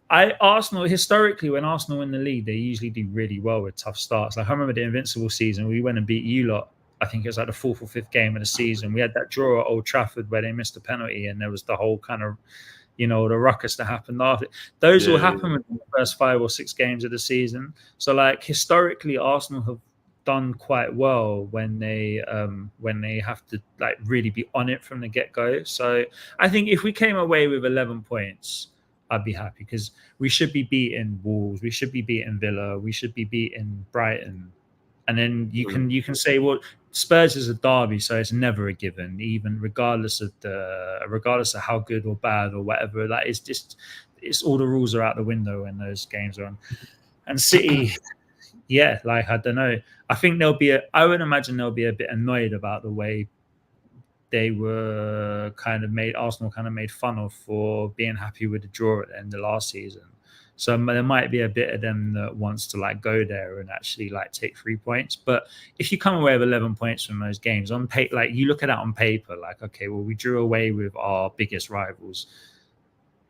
Arsenal historically, when Arsenal win the league, they usually do really well with tough starts. Like I remember the Invincible season, we went and beat you lot. I think it was like the 4th or 5th game of the season. We had that draw at Old Trafford where they missed a penalty, and there was the whole kind of the ruckus that happened after. Those will happen within the first 5 or 6 games of the season. So like historically, Arsenal have done quite well when they have to like really be on it from the get-go. So I think if we came away with 11 points, I'd be happy, because we should be beating Wolves, we should be beating Villa, we should be beating Brighton. And then you can say, well, Spurs is a derby, so it's never a given, even regardless of how good or bad or whatever. That is just, it's all the rules are out the window when those games are on. And City, I don't know. I think I would imagine they'll be a bit annoyed about the way they were Arsenal kind of made fun of for being happy with the draw at the end of last season. So there might be a bit of them that wants to like go there and actually like take 3 points. But if you come away with 11 points from those games on paper, like you look at that on paper, like, okay, well, we drew away with our biggest rivals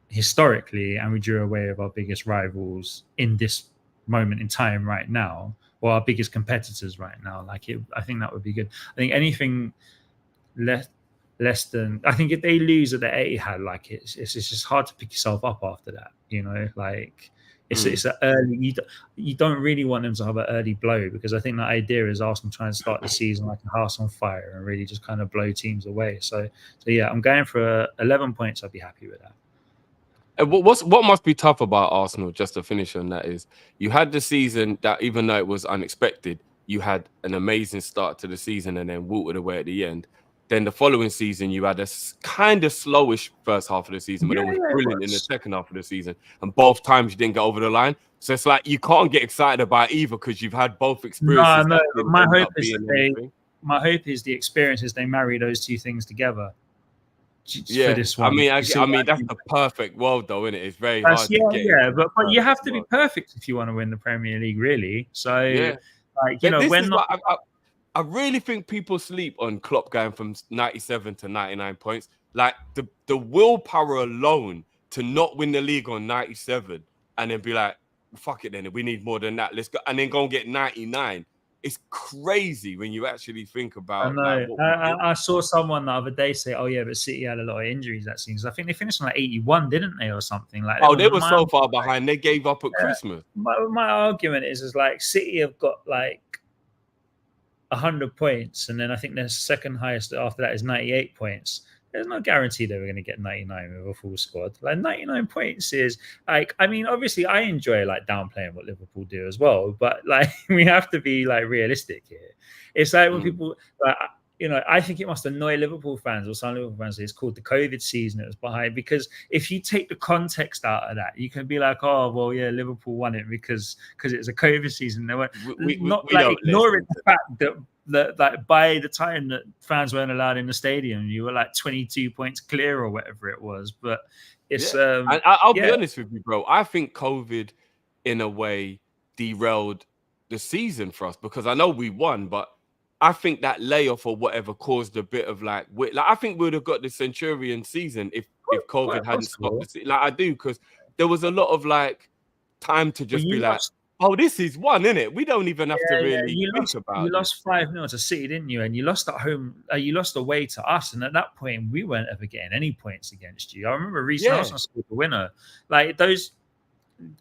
historically, and we drew away with our biggest rivals in this moment in time right now, or our biggest competitors right now. Like I think that would be good. I think anything less than, I think if they lose at the Etihad, like it's just hard to pick yourself up after that, you know, like it's an early, you don't really want them to have an early blow, because I think the idea is Arsenal trying to start the season like a house on fire and really just kind of blow teams away. So yeah, I'm going for 11 points. I'd be happy with that. And what must be tough about Arsenal, just to finish on that, is you had the season that, even though it was unexpected, you had an amazing start to the season and then wilted away at the end. Then the following season, you had a kind of slowish first half of the season, but it was brilliant in the second half of the season. And both times you didn't get over the line. So it's like you can't get excited about either, because you've had both experiences. No, my hope is the experiences, they marry those two things together. Yeah, for this one. I mean, that's the perfect world, though, isn't it? It's very hard to get. Yeah, but you have to be perfect if you want to win the Premier League, really. So, like, you know, I really think people sleep on Klopp going from 97 to 99 points. Like the willpower alone to not win the league on 97 and then be like, fuck it, then we need more than that. Let's go, and then go and get 99. It's crazy when you actually think about. I know. I saw someone the other day say, "Oh yeah, but City had a lot of injuries that season." I think they finished on like 81, didn't they, or something like? They were so far behind. They gave up at Christmas. My argument is like City have got like 100 points, and then I think their second highest after that is 98 points. There's no guarantee they were going to get 99 with a full squad. Like 99 points is like, I mean, obviously I enjoy like downplaying what Liverpool do as well, but like we have to be like realistic here. It's like when people like, you know, I think it must annoy Liverpool fans, or some Liverpool fans, it's called the COVID season it was behind, because if you take the context out of that, you can be like, oh well, yeah, Liverpool won it because it was a COVID season. They were not like ignoring the fact that like by the time that fans weren't allowed in the stadium, you were like 22 points clear or whatever it was. But it's I'll be honest with you, bro. I think COVID in a way derailed the season for us, because I know we won, but I think that layoff or whatever caused a bit of like I think we would have got the Centurion season if COVID hadn't stopped the season. Like I do, because there was a lot of like time to just be like, oh, this is one, isn't it? We don't even have to really think about it. You lost 5-0 to City, didn't you? And you lost at home. You lost away to us. And at that point, we weren't ever getting any points against you. I remember Reece Nelson scored the winner. Like those.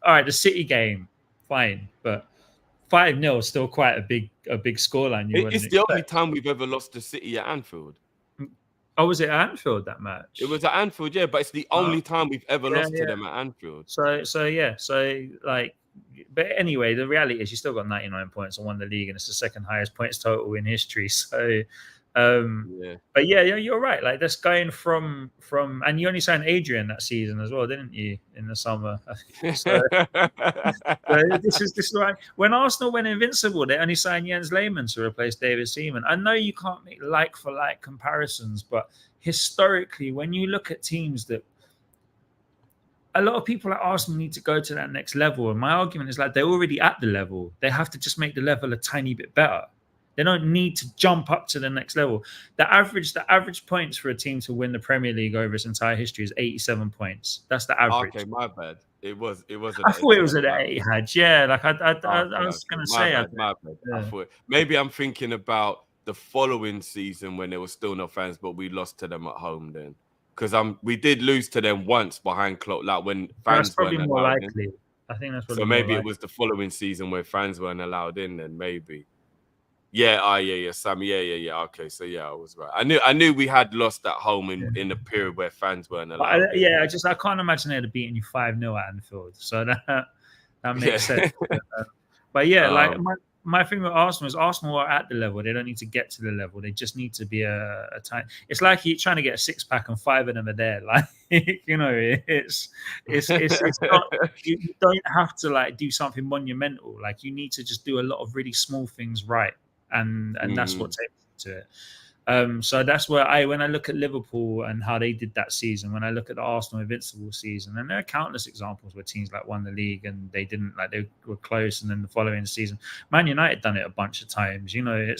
All right, the City game, fine, but 5-0 is still quite a big scoreline. It's the only time we've ever lost to City at Anfield. Oh, was it at Anfield, that match? It was at Anfield, yeah, but it's the only time we've ever lost to them at Anfield. So like. But anyway, the reality is you still got 99 points and won the league, and it's the second highest points total in history. So, but yeah, you're right. Like that's going from, and you only signed Adrian that season as well, didn't you? In the summer. So this is right. When Arsenal went invincible, they only signed Jens Lehmann to replace David Seaman. I know you can't make like for like comparisons, but historically, when you look at teams that. A lot of people at Arsenal need to go to that next level. And my argument is like they're already at the level. They have to just make the level a tiny bit better. They don't need to jump up to the next level. The average points for a team to win the Premier League over its entire history is 87 points. That's the average. Okay, my bad. It was. I thought it was at the Etihad. Yeah, like I was going to say. My bad. Yeah. I thought maybe I'm thinking about the following season when there were still no fans, but we lost to them at home then. Because we did lose to them once behind Klopp, like when fans weren't allowed more likely. I think that's probably so. Maybe it was the following season where fans weren't allowed in. Then maybe, yeah, Sam, yeah. Okay, so yeah, I was right. I knew we had lost at home in the period where fans weren't allowed. I can't imagine they'd have beaten you 5-0 at Anfield. So that makes sense. But yeah, like my thing with Arsenal is Arsenal are at the level. They don't need to get to the level. They just need to be a time. It's like you're trying to get a 6-pack and 5 of them are there. Like, you know, it's not, you don't have to like do something monumental. Like you need to just do a lot of really small things right. And that's what takes to it. So that's where when I look at Liverpool and how they did that season, when I look at the Arsenal Invincible season, and there are countless examples where teams like won the league and they didn't, like they were close, and then the following season, Man United done it a bunch of times. You know,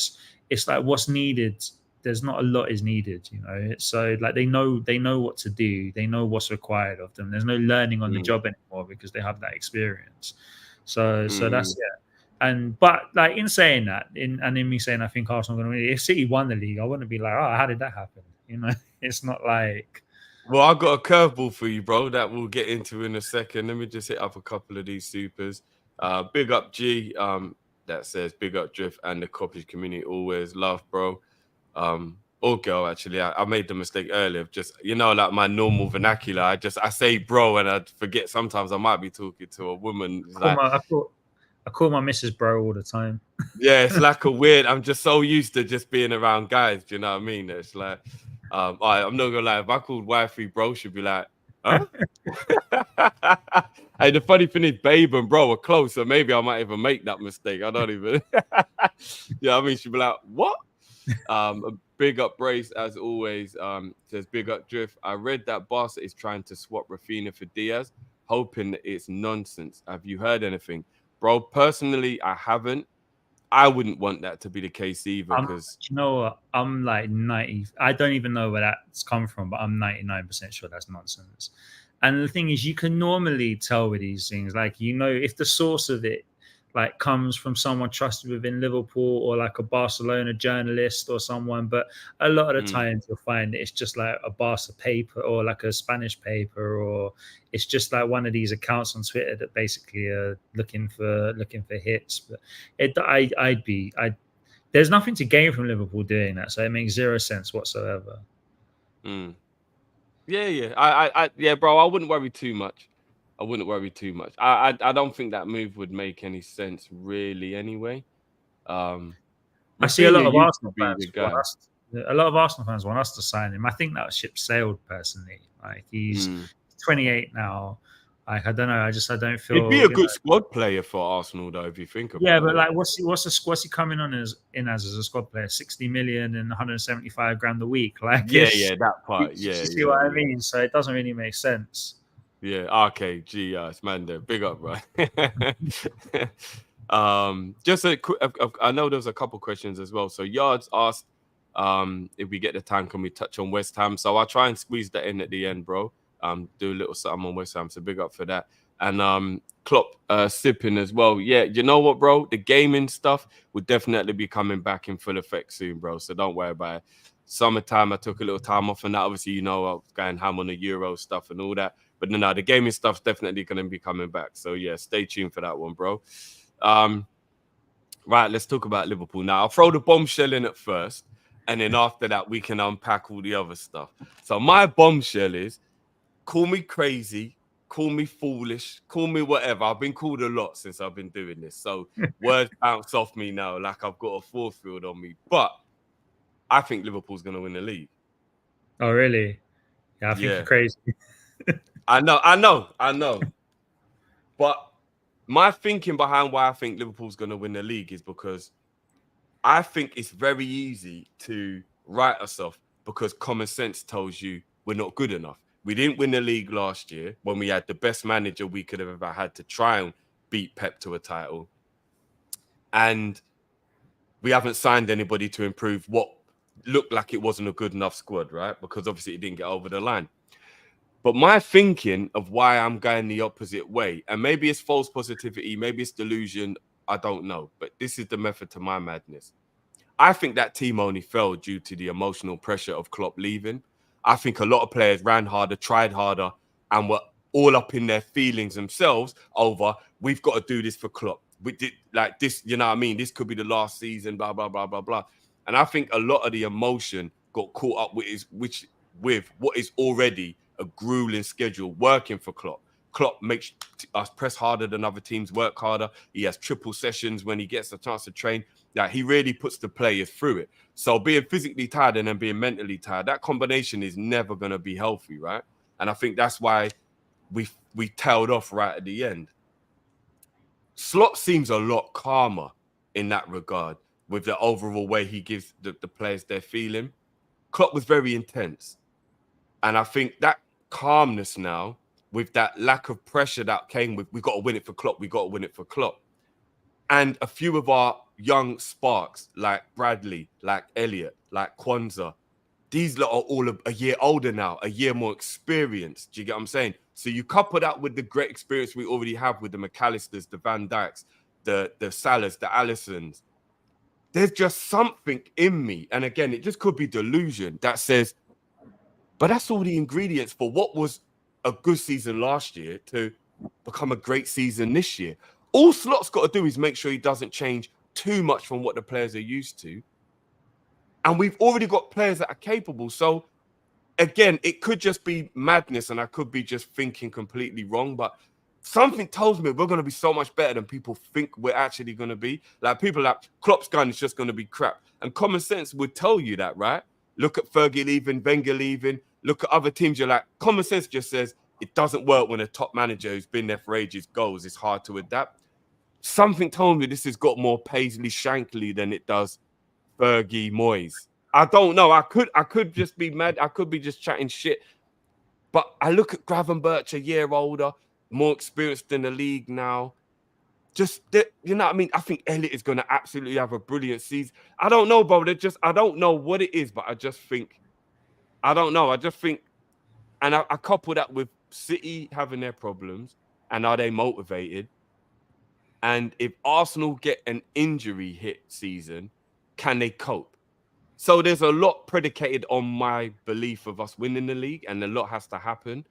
it's like what's needed. There's not a lot is needed. You know, it's so like they know what to do. They know what's required of them. There's no learning on the job anymore because they have that experience. So that's but like in saying that, in me saying I think Arsenal are going to win, if City won the league, I wouldn't be like, oh, how did that happen? You know, it's not like. Well, I got a curveball for you, bro, that we'll get into in a second. Let me just hit up a couple of these supers. Big up G, that says big up Drift and the KOP-ISH community. Always love, bro. Or girl, actually. I made the mistake earlier of just, like my normal vernacular. I say bro and I forget sometimes I might be talking to a woman. I call my missus bro all the time. Yeah, it's like a weird. I'm just so used to just being around guys. Do you know what I mean? It's like, I'm not gonna lie. If I called wifey bro, she'd be like, huh? Hey, the funny thing is, babe and bro are close, so maybe I might even make that mistake. I don't even. Yeah, I mean, she'd be like, what? A big up Brace as always. Says big up Drift. I read that Barca is trying to swap Rafinha for Diaz, hoping that it's nonsense. Have you heard anything? Bro, personally, I haven't. I wouldn't want that to be the case either, because you know what? I'm like 90. I don't even know where that's come from, but I'm 99% sure that's nonsense. And the thing is, you can normally tell with these things, like, if the source of it like comes from someone trusted within Liverpool or like a Barcelona journalist or someone, but a lot of the times you'll find that it's just like a Barca paper or like a Spanish paper, or it's just like one of these accounts on Twitter that basically are looking for hits. But there's nothing to gain from Liverpool doing that, so it makes zero sense whatsoever. Yeah, bro, I wouldn't worry too much. I don't think that move would make any sense really anyway. I see a lot of Arsenal fans want us to sign him. I think that ship sailed personally. Like, he's 28 now. Like, I don't know. I don't feel he'd be a good squad player for Arsenal though, if you think about it. Yeah, but like, what's he coming on as a squad player? 60 million and 175 grand a week. Like, that part. You see what I mean? So it doesn't really make sense. Yeah. Okay. It's man there. Big up, right? Just a quick. I know there's a couple questions as well. So Yards asked, if we get the time, can we touch on West Ham? So I'll try and squeeze that in at the end, bro. Do a little something on West Ham. So big up for that. And Klopp sipping as well. Yeah, you know what, bro? The gaming stuff will definitely be coming back in full effect soon, bro. So don't worry about it. Summertime, I took a little time off, and that obviously, I was going ham on the Euro stuff and all that. But no, the gaming stuff's definitely going to be coming back. So yeah, stay tuned for that one, bro. Right, let's talk about Liverpool now. I'll throw the bombshell in at first, and then after that, we can unpack all the other stuff. So my bombshell is, call me crazy, call me foolish, call me whatever. I've been called a lot since I've been doing this. So words bounce off me now like I've got a force field on me. But I think Liverpool's going to win the league. Oh, really? Yeah, I think you're crazy. I know. But my thinking behind why I think Liverpool's going to win the league is because I think it's very easy to write us off because common sense tells you we're not good enough. We didn't win the league last year when we had the best manager we could have ever had to try and beat Pep to a title. And we haven't signed anybody to improve what looked like it wasn't a good enough squad, right? Because obviously it didn't get over the line. But my thinking of why I'm going the opposite way, and maybe it's false positivity, maybe it's delusion, I don't know. But this is the method to my madness. I think that team only fell due to the emotional pressure of Klopp leaving. I think a lot of players ran harder, tried harder, and were all up in their feelings themselves over, we've got to do this for Klopp. We did like this, you know what I mean? This could be the last season, blah, blah, blah, blah, blah. And I think a lot of the emotion got caught up with what is already a grueling schedule working for Klopp. Klopp makes us press harder than other teams, work harder. He has triple sessions when he gets a chance to train. Like, he really puts the players through it. So being physically tired and then being mentally tired, that combination is never going to be healthy, right? And I think that's why we tailed off right at the end. Slot seems a lot calmer in that regard. with the overall way he gives the players their feeling. Klopp was very intense. And I think that calmness now, with that lack of pressure that came with, we got to win it for Klopp, we got to win it for Klopp. And a few of our young sparks, like Bradley, like Elliot, like Kwanzaa, these lot are all a year older now, a year more experienced. Do you get what I'm saying? So you couple that with the great experience we already have with the McAllisters, the Van Dijks, the Salahs, the Allisons. There's just something in me. And again, it just could be delusion that says, but that's all the ingredients for what was a good season last year to become a great season this year. All Slot's got to do is make sure he doesn't change too much from what the players are used to. And we've already got players that are capable. So, again, it could just be madness and I could be just thinking completely wrong. But something tells me we're going to be so much better than people think we're actually going to be. Like, people like Klopp's gun is just going to be crap. And common sense would tell you that, right? Look at Fergie leaving, Wenger leaving. Look at other teams. You're like, common sense just says it doesn't work when a top manager who's been there for ages goes. It's hard to adapt. Something told me this has got more Paisley Shankly than it does Fergie Moyes. I don't know. I could just be mad. I could be just chatting shit. But I look at Gravenberch, a year older, more experienced in the league now. Just, you know what I mean? I think Elliot is going to absolutely have a brilliant season. I don't know, bro. I don't know what it is, but I just think, I don't know. I just think, and I couple that with City having their problems, and are they motivated? And if Arsenal get an injury hit season, can they cope? So there's a lot predicated on my belief of us winning the league, and a lot has to happen.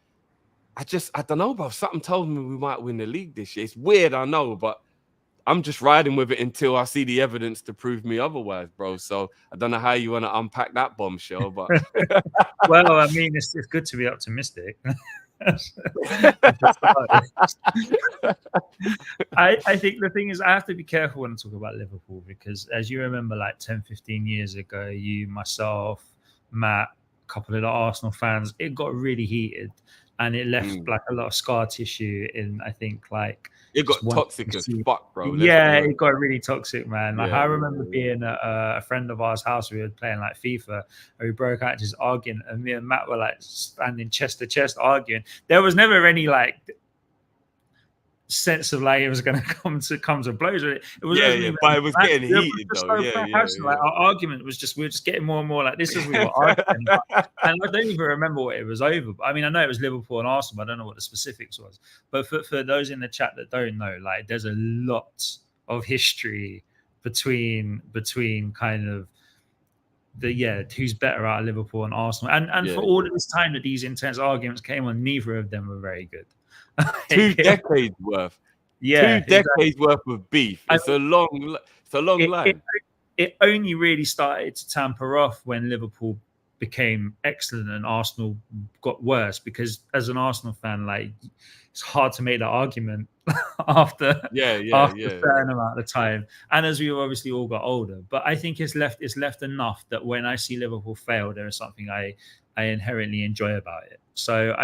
I don't know, bro. Something tells me we might win the league this year. It's weird, I know, but I'm just riding with it until I see the evidence to prove me otherwise, bro. So I don't know how you want to unpack that bombshell, but well, I mean, it's good to be optimistic. I think the thing is, I have to be careful when I talk about Liverpool, because as you remember, like 10, 15 years ago, you, myself, Matt, a couple of the Arsenal fans, it got really heated and it left like a lot of scar tissue in, I think, like, it got toxic as fuck, bro. Yeah, it got really toxic, man. Like, I remember being at a friend of ours' house. We were playing like FIFA, and we broke out just arguing, and me and Matt were like standing chest to chest arguing. There was never any like sense of like it was going to come to blows. It was but it was getting heated though. Like, our argument was just, we were just getting more and more like, this is we were arguing, and I don't even remember what it was over. I mean, I know it was Liverpool and Arsenal, but I don't know what the specifics was. But for those in the chat that don't know, like, there's a lot of history between kind of who's better out of Liverpool and Arsenal, and for all of this time that these intense arguments came on, neither of them were very good. 2 decades worth. 2 decades worth of beef. It's a long line. It only really started to tamper off when Liverpool became excellent and Arsenal got worse, because as an Arsenal fan, like, it's hard to make that argument after a certain amount of time. And as we've obviously all got older, but I think it's left enough that when I see Liverpool fail, there is something I inherently enjoy about it. So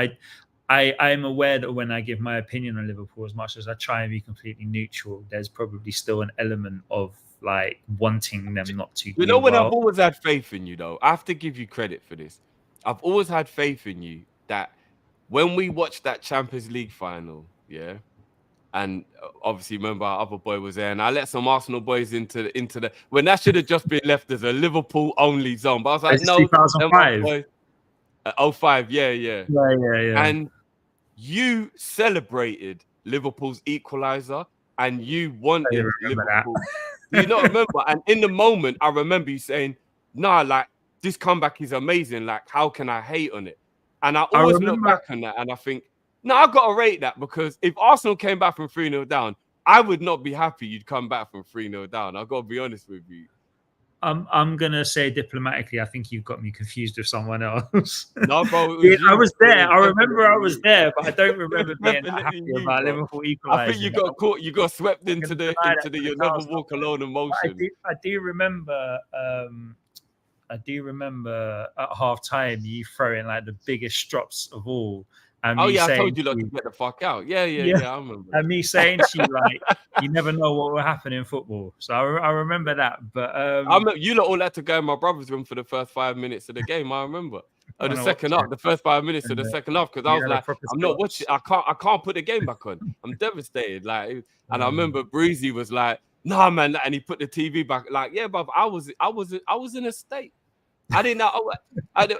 I'm aware that when I give my opinion on Liverpool, as much as I try and be completely neutral, there's probably still an element of like wanting them not to. You know, when I've always had faith in you, though, I have to give you credit for this. I've always had faith in you that when we watched that Champions League final, and obviously remember our other boy was there, and I let some Arsenal boys into the when that should have just been left as a Liverpool only zone. But I was like, no, 2005. 05, yeah. And you celebrated Liverpool's equalizer, and you wanted Liverpool. Do you not remember? And in the moment, I remember you saying, "Nah, like, this comeback is amazing. Like, how can I hate on it?" And I always look back on that, and I think, no, I got to rate that, because if Arsenal came back from 3-0 down, I would not be happy you'd come back from 3-0 down. I've got to be honest with you. I'm gonna say diplomatically, I think you've got me confused with someone else. No, bro, I was there. I remember I was there, but I don't remember being happy about Liverpool equalising. I think you got caught. You got swept into the "you'll never walk alone" emotion. I do remember. I do remember at half time you throwing like the biggest strops of all, And Oh me yeah, I saying told you not to to get the fuck out. Yeah, yeah, I remember and that. me saying to you like, you never know what will happen in football. So I remember that. But I remember you lot all had to go in my brother's room for the first 5 minutes of the game. I remember. Or the when I watched second it, half, the first 5 minutes of the second half, because I you was had a like, proper I'm not watching. Scots. I can't put the game back on. I'm devastated. Like, and I remember Breezy was like, "Nah, man," and he put the TV back. Like, yeah, but I was in a state. I didn't know.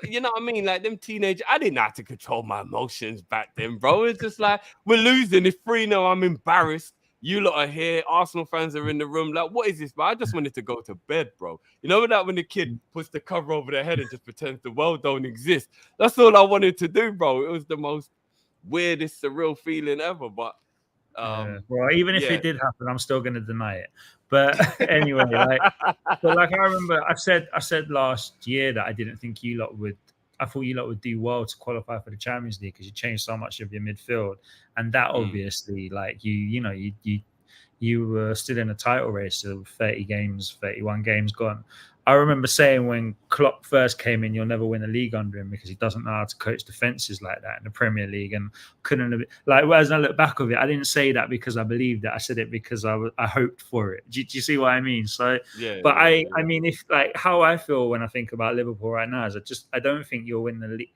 You know what I mean? Like them teenagers, I didn't know how to control my emotions back then, bro. It's just like we're losing. It's 3-0. I'm embarrassed. You lot are here. Arsenal fans are in the room. Like, what is this? But I just wanted to go to bed, bro. You know that when the kid puts the cover over their head and just pretends the world don't exist. That's all I wanted to do, bro. It was the most weirdest, surreal feeling ever. But Well, even if yeah. it did happen, I'm still going to deny it. But anyway, like I remember, I said last year that I didn't think you lot would. I thought you lot would do well to qualify for the Champions League because you changed so much of your midfield, and that obviously, like you were still in a title race of 30 games, 31 games gone. I remember saying when Klopp first came in, you'll never win a league under him because he doesn't know how to coach defenses like that in the Premier League. And couldn't like, whereas I look back of it, I didn't say that because I believed it. I said it because I hoped for it. Do you see what I mean? So, but I mean, if like how I feel when I think about Liverpool right now is I don't think you'll win the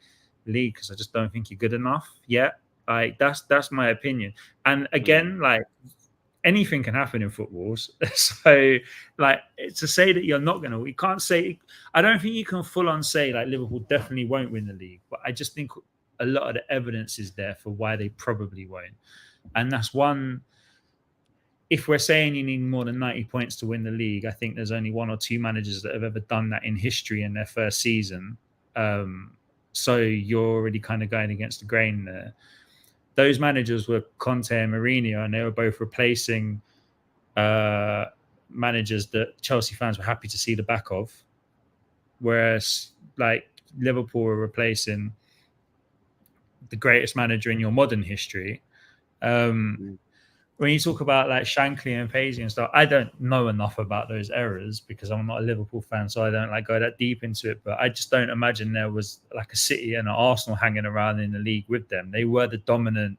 league because I just don't think you're good enough yet. Like that's my opinion. And again, like anything can happen in footballs. So, like, to say that you're not going to, we can't say, I don't think you can full on say, like, Liverpool definitely won't win the league. But I just think a lot of the evidence is there for why they probably won't. And that's one, if we're saying you need more than 90 points to win the league, I think there's only one or two managers that have ever done that in history in their first season. So you're already kind of going against the grain there. Those managers were Conte and Mourinho, and they were both replacing managers that Chelsea fans were happy to see the back of. Whereas, like, Liverpool were replacing the greatest manager in your modern history. When you talk about like Shankly and Paisley and stuff, I don't know enough about those errors because I'm not a Liverpool fan, so I don't like go that deep into it. But I just don't imagine there was like a City and an Arsenal hanging around in the league with them. They were the dominant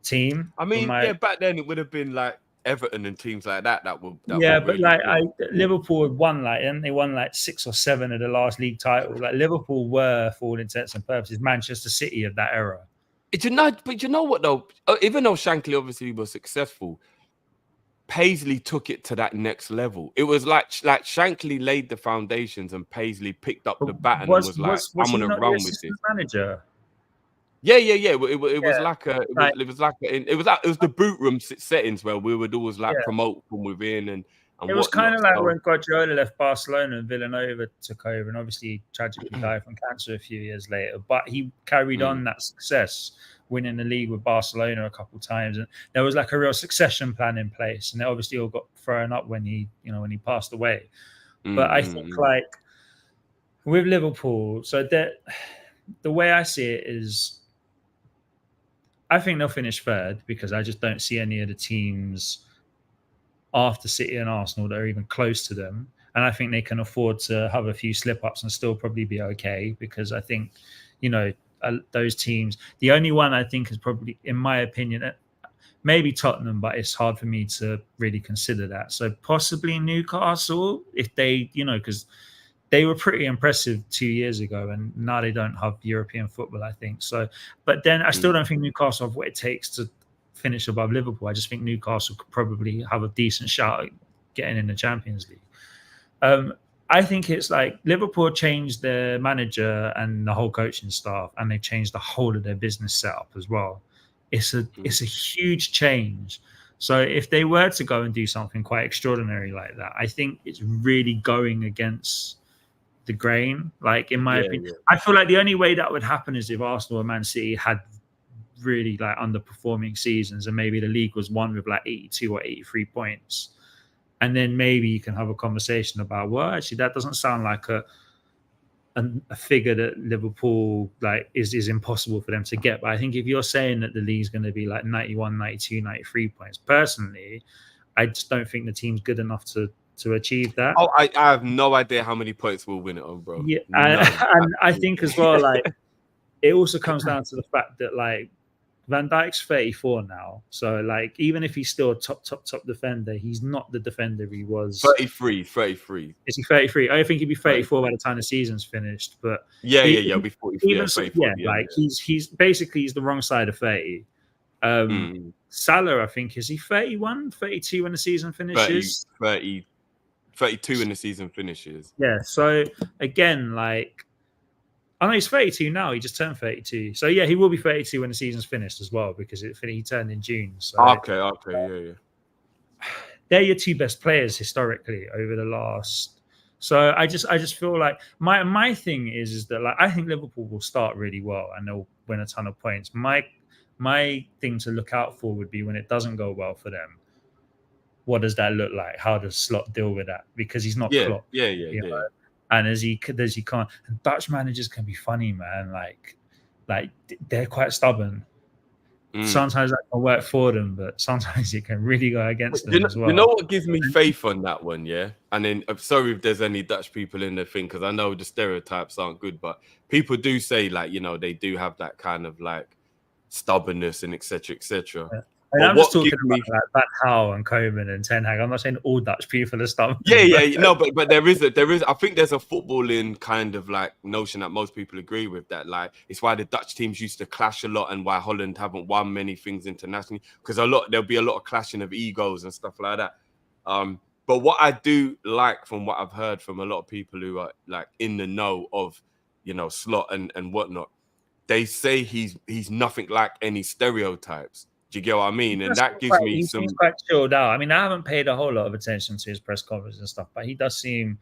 team. I mean, yeah, back then it would have been like Everton and teams like that were but really like good. Liverpool had won and they won like 6 or 7 of the last league titles. Like Liverpool were, for all intents and purposes, Manchester City of that era. But you know what though? Even though Shankly obviously was successful, Paisley took it to that next level. It was like Shankly laid the foundations and Paisley picked up the baton and was like, "I'm gonna run with this." Manager? Yeah. It was the boot room settings where we would always like promote from within and it was kind of like when Guardiola left Barcelona and Villanova took over, and obviously tragically died from cancer a few years later. But he carried on that success, winning the league with Barcelona a couple of times, and there was like a real succession plan in place. And they obviously all got thrown up when he passed away. But I think like with Liverpool, so that the way I see it is, I think they'll finish third because I just don't see any of the teams after City and Arsenal that are even close to them. And I think they can afford to have a few slip-ups and still probably be okay because I think, those teams, the only one I think is probably, in my opinion, maybe Tottenham, but it's hard for me to really consider that. So possibly Newcastle, if they, because they were pretty impressive 2 years ago and now they don't have European football, I think. So, but then I still don't think Newcastle have what it takes to finish above Liverpool. I just think Newcastle could probably have a decent shot at getting in the Champions League. I think it's like Liverpool changed their manager and the whole coaching staff, and they changed the whole of their business setup as well. It's a huge change. So if they were to go and do something quite extraordinary like that, I think it's really going against the grain. Like in my opinion, I feel like the only way that would happen is if Arsenal and Man City had really like underperforming seasons and maybe the league was won with like 82 or 83 points, and then maybe you can have a conversation about, well, actually that doesn't sound like a figure that Liverpool like is impossible for them to get. But I think if you're saying that the league's going to be like 91, 92, 93 points, personally I just don't think the team's good enough to achieve that. I have no idea how many points we'll win it on, bro. And I think as well, like it also comes down to the fact that like Van Dijk's 34 now, so like even if he's still a top defender, he's not the defender he was. 33. Is he 33? I think he'd be 34 33. by the time the season's finished. But Yeah. It'll be 40. even Yeah, so, 34. yeah, like he's basically he's the wrong side of 30. Salah, I think, is he 31, 32 when the season finishes? 32 when the season finishes. Yeah. So again, like, I know he's 32 now. He just turned 32. So yeah, he will be 32 when the season's finished as well, because he turned in June. So Okay, yeah. They're your two best players historically over the last. So I just feel like my thing is that like I think Liverpool will start really well and they'll win a ton of points. My thing to look out for would be when it doesn't go well for them. What does that look like? How does Slot deal with that? Because he's not Klopp. Yeah. Know? And as he can't. And Dutch managers can be funny, man. Like they're quite stubborn. Sometimes that can work for them, but sometimes it can really go against them as well. You know what gives me faith on that one, yeah? And then I'm sorry if there's any Dutch people in the thing, because I know the stereotypes aren't good, but people do say like, you know, they do have that kind of like stubbornness and etc. Yeah. And I'm just talking about like Van Gaal and Koeman and Ten Hag. I'm not saying all Dutch people are stubborn. Yeah. No, but there is. I think there's a footballing kind of like notion that most people agree with, that like it's why the Dutch teams used to clash a lot and why Holland haven't won many things internationally, because there'll be a lot of clashing of egos and stuff like that. But what I do like from what I've heard from a lot of people who are like in the know of, you know, Slot and whatnot, they say he's nothing like any stereotypes. Do you get what I mean? And that gives me some. He's quite chilled out. I mean, I haven't paid a whole lot of attention to his press conference and stuff, but he does seem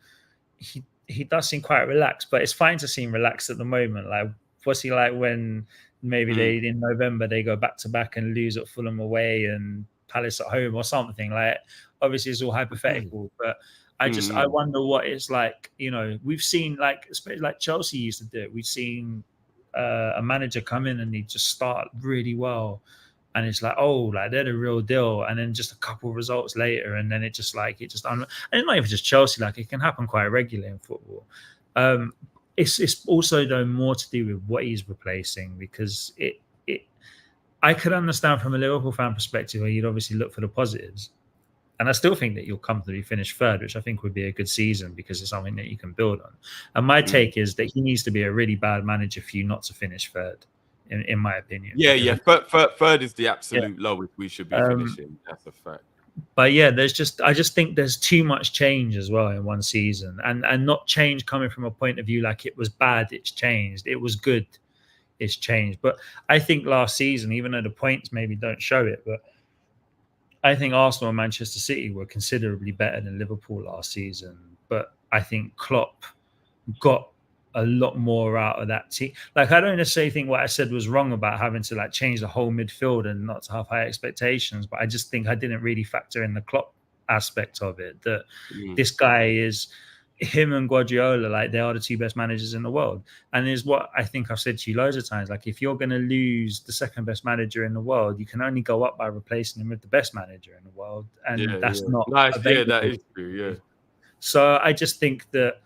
quite relaxed. But it's fine to seem relaxed at the moment. Like, what's he like when maybe in November they go back to back and lose at Fulham away and Palace at home or something? Like, obviously it's all hypothetical, but I wonder what it's like. You know, we've seen like Chelsea used to do it. We've seen a manager come in and he just start really well. And it's like, oh, like they're the real deal. And then just a couple of results later, and then and it's not even just Chelsea. Like it can happen quite regularly in football. It's also though more to do with what he's replacing, because I could understand from a Liverpool fan perspective where you'd obviously look for the positives. And I still think that you'll comfortably finish third, which I think would be a good season because it's something that you can build on. And my take is that he needs to be a really bad manager for you not to finish third. In my opinion. Yeah. Third is the absolute lowest we should be finishing. That's a fact. But yeah, I just think there's too much change as well in one season, and not change coming from a point of view like it was bad, it's changed. It was good, it's changed. But I think last season, even though the points maybe don't show it, but I think Arsenal and Manchester City were considerably better than Liverpool last season. But I think Klopp got a lot more out of that team. Like, I don't necessarily think what I said was wrong about having to like change the whole midfield and not to have high expectations, but I just think I didn't really factor in the Klopp aspect of it, that this guy is, him and Guardiola, like they are the two best managers in the world. And is what I think I've said to you loads of times, like if you're going to lose the second best manager in the world, you can only go up by replacing him with the best manager in the world. And that's not nice. available. Yeah, that is true. Yeah. So I just think that,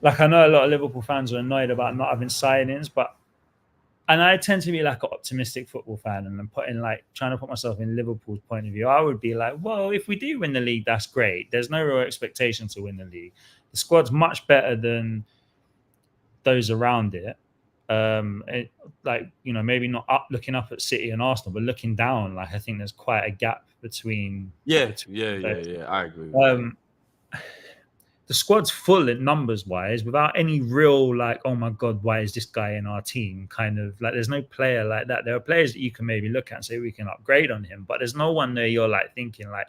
like, I know a lot of Liverpool fans are annoyed about not having signings, and I tend to be like an optimistic football fan, and I'm trying to put myself in Liverpool's point of view. I would be like, well, if we do win the league, that's great. There's no real expectation to win the league. The squad's much better than those around it. Maybe not looking up at City and Arsenal, but looking down, like I think there's quite a gap between. Yeah. I agree. The squad's full in numbers wise, without any real like, oh my god, why is this guy in our team? Kind of like, there's no player like that. There are players that you can maybe look at and say we can upgrade on him, but there's no one there you're like thinking like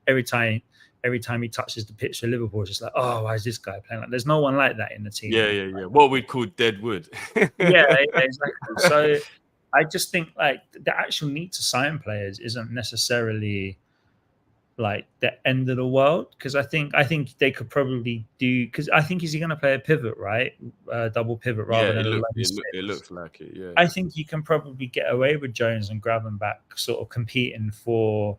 every time he touches the pitch for Liverpool, it's just like, oh, why is this guy playing? Like, there's no one like that in the team. Yeah. What we'd call dead wood. yeah, exactly. So I just think like the actual need to sign players isn't necessarily like the end of the world, because I think they could probably do, because I think, is he going to play a pivot, right? Double pivot rather than it looks like it. Yeah, I think you can probably get away with Jones and grab him back, sort of competing for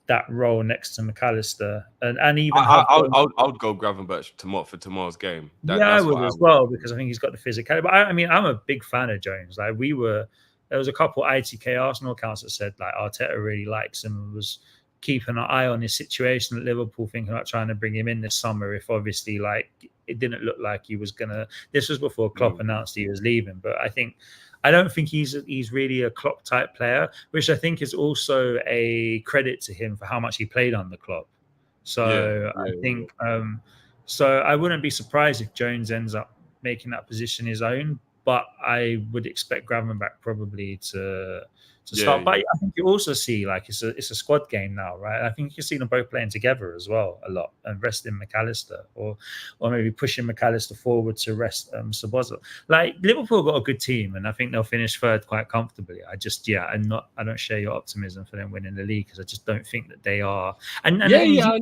that role next to McAllister, and even I'll go Gravenberch for tomorrow's game. I would as well, because I think he's got the physicality. But I mean, I'm a big fan of Jones. Like there was a couple ITK Arsenal accounts that said like Arteta really likes him and was keeping an eye on his situation at Liverpool, thinking about trying to bring him in this summer if obviously like it didn't look like he was gonna. This was before Klopp announced he was leaving, but I don't think he's really a Klopp type player, which I think is also a credit to him for how much he played under Klopp. So I think so I wouldn't be surprised if Jones ends up making that position his own, but I would expect Gravenberch probably to start. But I think you also see like it's a squad game now, right? I think you see them both playing together as well a lot and resting McAllister or maybe pushing McAllister forward to rest Szoboszlai. Like Liverpool got a good team and I think they'll finish third quite comfortably. I don't share your optimism for them winning the league because I just don't think that they are. And you know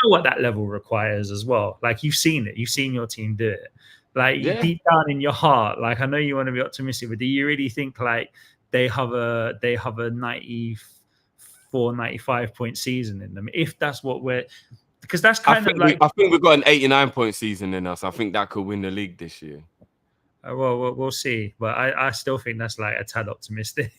what that level requires as well. Like you've seen it, you've seen your team do it. Like deep down in your heart, like I know you want to be optimistic, but do you really think like they have a 94, 95 point season in them? If that's what because that's kind of like... I think we've got an 89 point season in us. I think that could win the league this year. Well, we'll see. But I still think that's like a tad optimistic.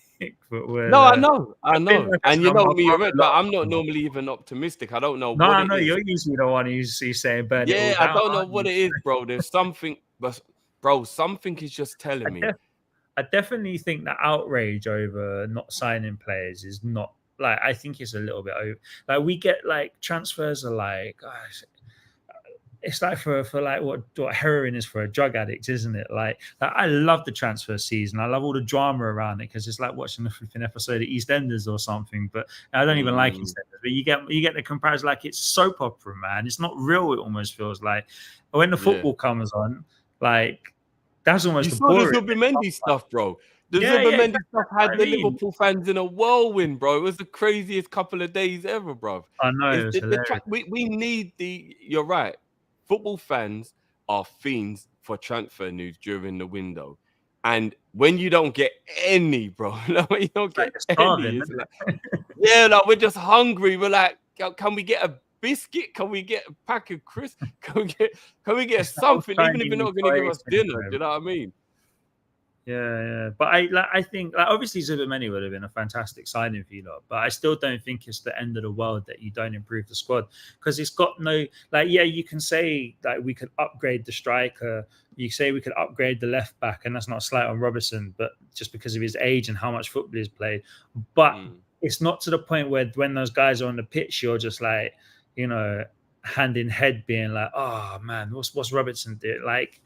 No, I know. And you know me, but I'm not normally even optimistic. I don't know what I know you're usually the one who's saying burn it all down. I don't know what it is, bro. There's something, but bro, something is just telling me. I definitely think the outrage over not signing players is not like, I think it's a little bit over. Like we get like transfers are like, gosh, it's like for like what heroin is for a drug addict, isn't it? Like I love the transfer season. I love all the drama around it because it's like watching a flipping episode of EastEnders or something. But I don't even like EastEnders. But you get the comparison, like it's soap opera, man. It's not real. It almost feels like when the football comes on, like that's almost you the saw boring. The Zubimendi stuff, bro. The Zubimendi stuff had the Liverpool fans in a whirlwind, bro. It was the craziest couple of days ever, bro. I know. It was hilarious. We need you're right. Football fans are fiends for transfer news during the window. And when you don't get any, bro, when you don't get any, it's like, we're just hungry. We're like, can we get a biscuit? Can we get a pack of crisps? Can we get something, even if you're not going to give us dinner? Do you know what I mean? Yeah. But I think like obviously Zubimendi would have been a fantastic signing for you lot, but I still don't think it's the end of the world that you don't improve the squad because it's got no you can say that we could upgrade the striker, you say we could upgrade the left back, and that's not a slight on Robertson, but just because of his age and how much football he's played. But it's not to the point where when those guys are on the pitch, you're just like, you know, hand in head being like, oh man, what's Robertson did? Like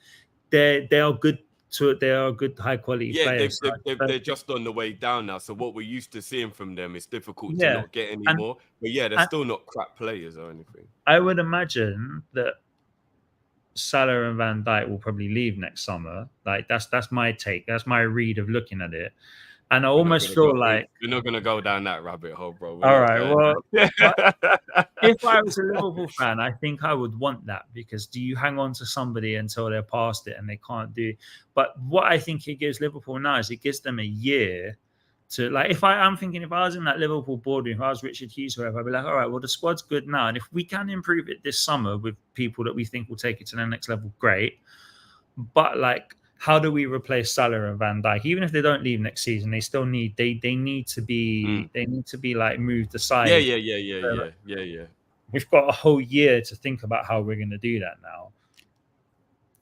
they are good. So they are good, high quality players. They're just on the way down now. So what we're used to seeing from them is difficult to not get anymore. But they're still not crap players or anything. I would imagine that Salah and Van Dijk will probably leave next summer. Like that's my take. That's my read of looking at it. And I almost feel like we're not going to go down that rabbit hole, bro. All right. Well, if I was a Liverpool fan, I think I would want that because do you hang on to somebody until they're past it and they can't do? But what I think it gives Liverpool now is it gives them a year to like. If I was in that Liverpool boardroom, if I was Richard Hughes, whoever, I'd be like, all right, well, the squad's good now, and if we can improve it this summer with people that we think will take it to the next level, great. But like, how do we replace Salah and Van Dijk? Even if they don't leave next season, they still need they need to be like moved aside. Yeah. We've got a whole year to think about how we're going to do that now.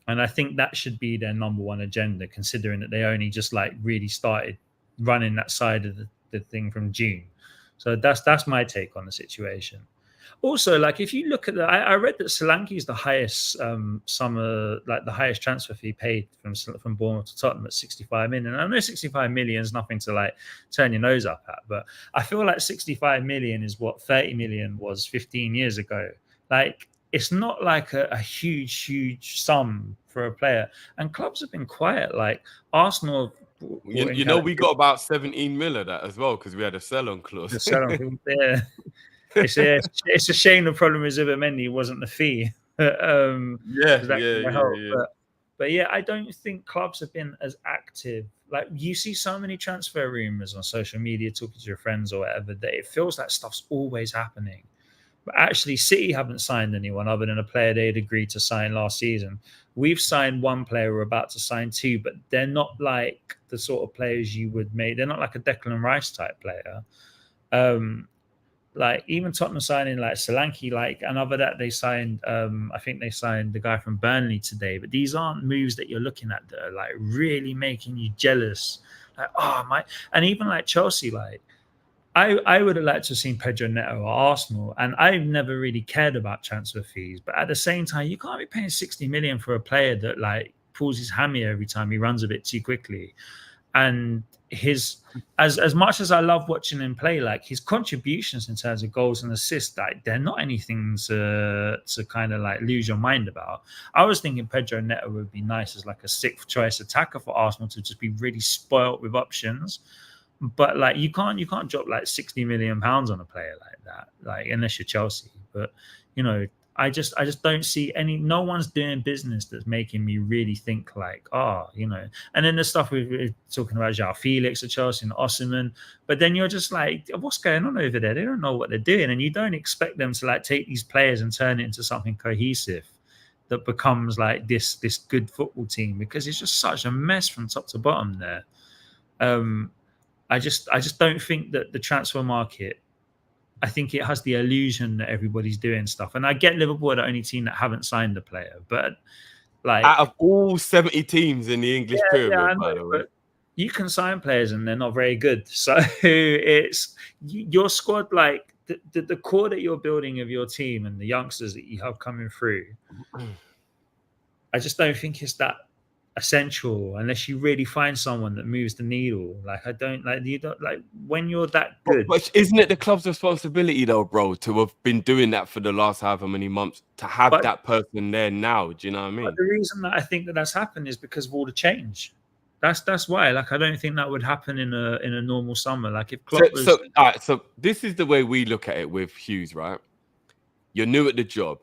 And I think that should be their number one agenda, considering that they only just like really started running that side of the thing from June. So that's my take on the situation. Also, like if you look at I read that Solanke is the highest the highest transfer fee paid from Bournemouth to Tottenham at 65 million. And I know 65 million is nothing to like turn your nose up at, but I feel like 65 million is what 30 million was 15 years ago. Like it's not like a huge sum for a player. And clubs have been quiet. Like Arsenal. You know, we got about 17 mil of that as well because we had a sell-on clause. The sell-on clause, yeah. It's a shame the problem with Zubimendi wasn't the fee. Yeah. But But yeah, I don't think clubs have been as active. Like you see so many transfer rumors on social media, talking to your friends or whatever, that it feels like stuff's always happening. But actually, City haven't signed anyone other than a player they'd agreed to sign last season. We've signed one player, we're about to sign two, but they're not like the sort of players you would make. They're not like a Declan Rice type player. Like even Tottenham signing like Solanke, like, and other that they signed, I think they signed the guy from Burnley today. But these aren't moves that you're looking at that are like really making you jealous. Like, oh my, and even like Chelsea, like I would have liked to have seen Pedro Neto at Arsenal, and I've never really cared about transfer fees. But at the same time, you can't be paying 60 million for a player that like pulls his hammy every time he runs a bit too quickly. And his as much as I love watching him play, like his contributions in terms of goals and assists, like they're not anything to kind of like lose your mind about. I was thinking Pedro Neto would be nice as like a sixth choice attacker for Arsenal to just be really spoilt with options. But like you can't drop like 60 million pounds on a player like that, like unless you're Chelsea. But you know, I just don't see no one's doing business that's making me really think like, oh, you know. And then the stuff we're talking about, João Felix at Chelsea and Osimhen, but then you're just like, what's going on over there? They don't know what they're doing, and you don't expect them to like take these players and turn it into something cohesive that becomes like this good football team, because it's just such a mess from top to bottom there. I just don't think that the transfer market, I think it has the illusion that everybody's doing stuff. And I get Liverpool are the only team that haven't signed a player, but like out of all 70 teams in the English pyramid, by the way, but you can sign players and they're not very good. So it's your squad, like the core that you're building of your team and the youngsters that you have coming through. I just don't think it's that essential unless you really find someone that moves the needle. Like I don't like you don't like when you're that good. But isn't it the club's responsibility though, bro, to have been doing that for the last however many months, to have that person there now? Do you know what I mean? But the reason that I think that that's happened is because of all the change. That's why. Like I don't think that would happen in a normal summer. Like if Klopp was... all right, so this is the way we look at it with Hughes, right? You're new at the job.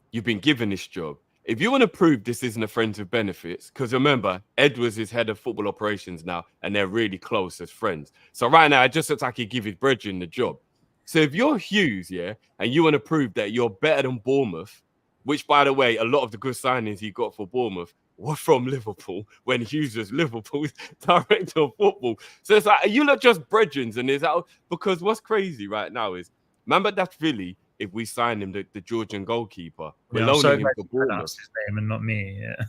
You've been given this job. If you want to prove this isn't a friends with benefits, because remember, Edwards is head of football operations now, and they're really close as friends. So right now, it just looks like he give his brethren the job. So if you're Hughes, yeah, and you want to prove that you're better than Bournemouth, which, by the way, a lot of the good signings he got for Bournemouth were from Liverpool when Hughes was Liverpool's director of football. So it's like, you lot just brethren, and is that because what's crazy right now is, remember that Philly, if we sign him, the Georgian goalkeeper, we're loaning him to Bournemouth. His name and not me. Yeah.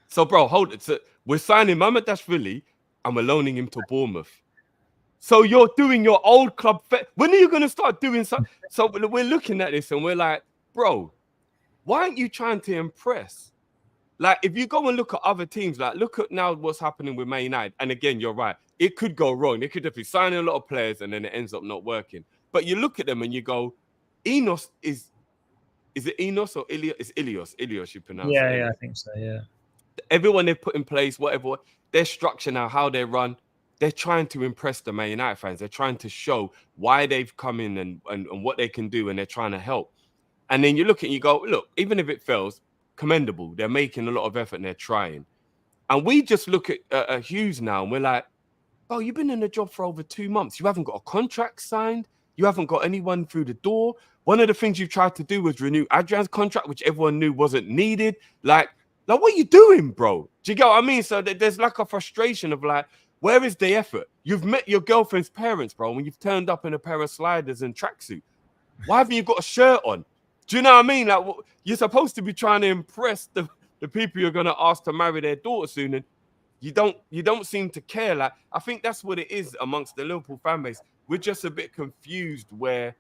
So, bro, hold it. So we're signing Mamadashvili and we're loaning him to Bournemouth. So you're doing your old club. When are you going to start doing something? So we're looking at this and we're like, bro, why aren't you trying to impress? Like, if you go and look at other teams, like look at now what's happening with Man United. And again, you're right. It could go wrong. They could just be signing a lot of players and then it ends up not working. But you look at them and you go, Enos is it Enos or Ilios? It's Ilios, you pronounce it. Yeah, I think so, yeah. Everyone they've put in place, whatever, their structure now, how they run, they're trying to impress the Man United fans. They're trying to show why they've come in and what they can do, and they're trying to help. And then you look at you go, look, even if it fails, commendable. They're making a lot of effort and they're trying. And we just look at Hughes now and we're like, oh, you've been in the job for over 2 months. You haven't got a contract signed. You haven't got anyone through the door. One of the things you've tried to do was renew Adrian's contract, which everyone knew wasn't needed. Like what are you doing, bro? Do you get what I mean? So there's like a frustration of like, where is the effort? You've met your girlfriend's parents, bro, when you've turned up in a pair of sliders and tracksuit. Why haven't you got a shirt on? Do you know what I mean? Like you're supposed to be trying to impress the people you're going to ask to marry their daughter soon, and you don't seem to care. Like I think that's what it is amongst the Liverpool fan base. We're just a bit confused where,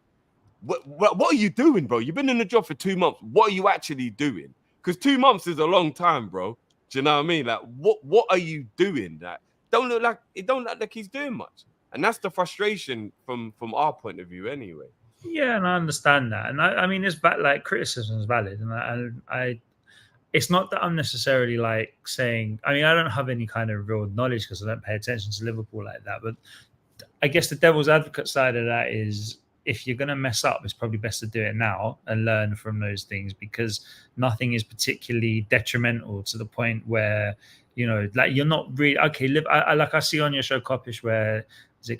what are you doing, bro? You've been in the job for 2 months. What are you actually doing? Because 2 months is a long time, bro. Do you know what I mean? Like, what are you doing? That don't look like he's doing much. And that's the frustration from our point of view anyway. Yeah, and I understand that. And I mean, it's like criticism is valid. And I it's not that I'm necessarily like saying, I mean, I don't have any kind of real knowledge because I don't pay attention to Liverpool like that. But I guess the devil's advocate side of that is if you're going to mess up, it's probably best to do it now and learn from those things, because nothing is particularly detrimental to the point where, you know, like you're not really okay. I see on your show KOP-ISH where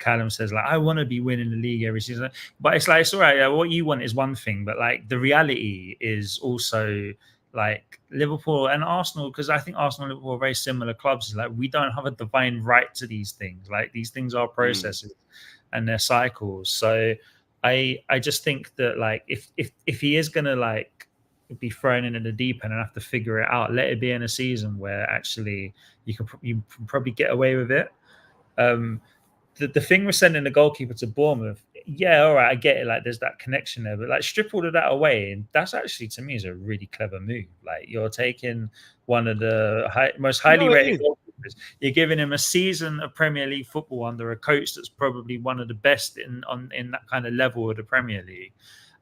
Callum says like, I want to be winning the league every season, but it's like, it's all right. Yeah, what you want is one thing, but like the reality is also like Liverpool and Arsenal, because I think Arsenal and Liverpool are very similar clubs. Like we don't have a divine right to these things. Like these things are processes and they're cycles. So I just think that like if he is gonna like be thrown into the deep end and have to figure it out, let it be in a season where actually you can probably get away with it. The thing with sending the goalkeeper to Bournemouth, yeah, all right, I get it. Like, there's that connection there, but like, strip all of that away, and that's actually, to me, is a really clever move. Like, you're taking one of the most highly rated goalkeepers, you're giving him a season of Premier League football under a coach that's probably one of the best in that kind of level of the Premier League.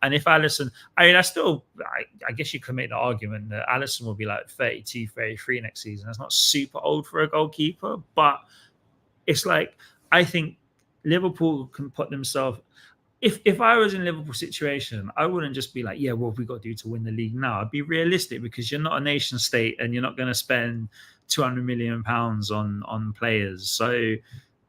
And if Alisson, I mean, I guess you can make the argument that Alisson will be like 32, 33 next season. That's not super old for a goalkeeper, but it's like, I think Liverpool can put themselves. If I was in Liverpool's situation, I wouldn't just be like, yeah, what have we got to do to win the league now? I'd be realistic, because you're not a nation state and you're not going to spend £200 million on players, so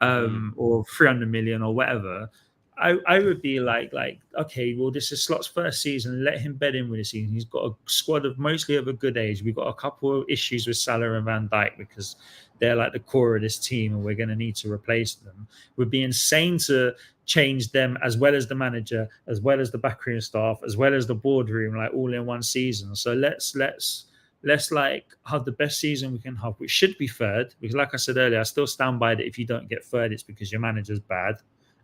or 300 million or whatever. I would be like, okay, well, this is Slot's first season. Let him bed in with the season. He's got a squad of mostly of a good age. We've got a couple of issues with Salah and Van Dijk because they're like the core of this team, and we're going to need to replace them. It would be insane to change them, as well as the manager, as well as the backroom staff, as well as the boardroom, like all in one season. So let's like have the best season we can have, which should be third. Because, like I said earlier, I still stand by that. If you don't get third, it's because your manager's bad.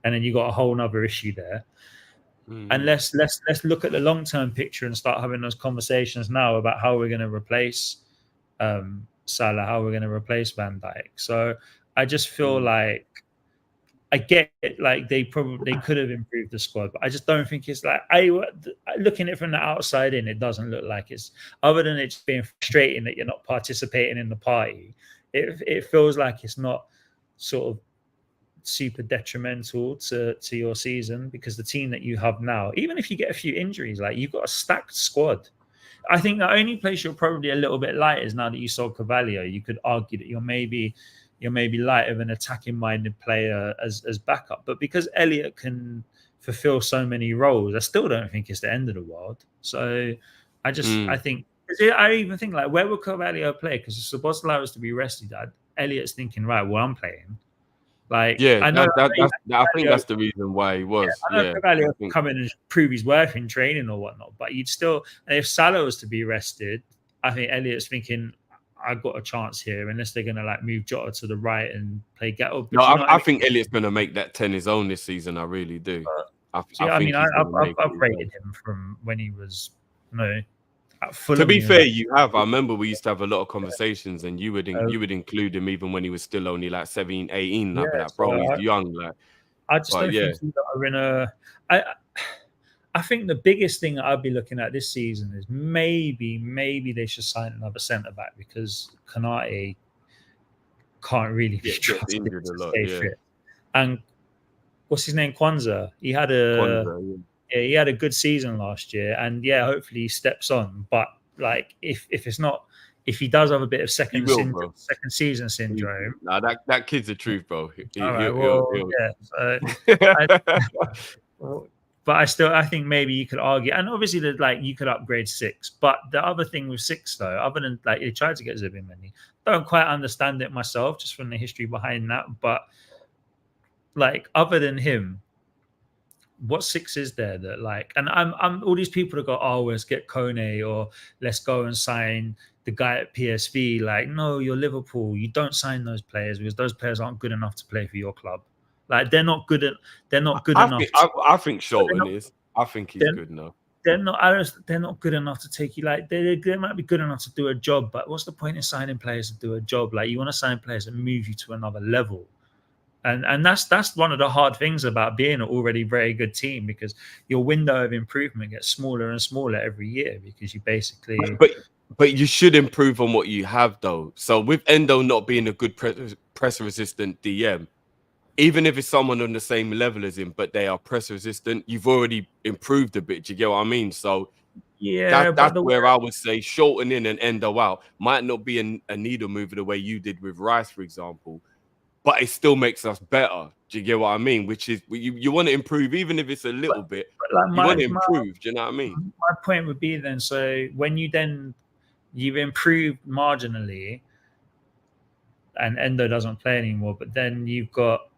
And then you got a whole nother issue there. And let's look at the long-term picture and start having those conversations now about how we're going to replace Salah, how we're going to replace Van Dijk. So I just feel like, I get it, like they could have improved the squad, but I just don't think it's like, looking at it from the outside in, it doesn't look like it's, other than it's being frustrating that you're not participating in the party, it feels like it's not sort of super detrimental to your season, because the team that you have now, even if you get a few injuries, like you've got a stacked squad. I think the only place you're probably a little bit light is now that you sold Carvalho. You could argue that you're maybe light of an attacking minded player as backup, but because Elliott can fulfill so many roles, I still don't think it's the end of the world. So I think, I even think like, where would Carvalho play? Because if Szoboszlai was to be rested, Elliott's thinking, right, well, I'm playing. Like, yeah, I know. I think that's the reason why he was. I know Carvalho come in and prove his worth in training or whatnot, but you'd still, if Salah was to be rested, I think Elliott's thinking, I've got a chance here, unless they're going to like move Jota to the right and play Gatto. No, I think Elliott's going to make that 10 his own this season. I really do. I've rated him from when he was, to be fair, you have. I remember we used to have a lot of conversations, and you would include him even when he was still only like 17, 18. I'd be like, bro, he's young. Like, I just don't think are in a. I think the biggest thing that I'd be looking at this season is maybe they should sign another centre back, because Konate can't really be trusted injured a lot, fit. And what's his name? Kwanzaa. He had a good season last year, and hopefully he steps on. But like, if he does have a bit of second season syndrome, that kid's the truth, bro. But I think maybe you could argue, and obviously that like you could upgrade 6. But the other thing with 6 though, other than like they tried to get Zubimendi, don't quite understand it myself, just from the history behind that. But like, other than him, what 6 is there that like? And I'm all these people that go, oh, let's get Kone, or let's go and sign the guy at PSV. Like, no, you're Liverpool. You don't sign those players because those players aren't good enough to play for your club. Like, they're not good enough. I think Shelton is. I think he's good enough. They're not good enough to take you. Like, they might be good enough to do a job, but what's the point in signing players to do a job? Like, you want to sign players that move you to another level. And that's one of the hard things about being an already very good team, because your window of improvement gets smaller and smaller every year, because you basically. But you should improve on what you have, though. So with Endo not being a good press resistant DM, even if it's someone on the same level as him, but they are press resistant, you've already improved a bit. Do you get what I mean? So Yeah, but that's where I would say shorten in and Endo out might not be a needle mover the way you did with Rice, for example, but it still makes us better. Do you get what I mean? Which is you want to improve, even if it's a little bit. like You want to improve. Do you know what I mean? my point would be then, so when you've improved marginally and Endo doesn't play anymore, but then you've got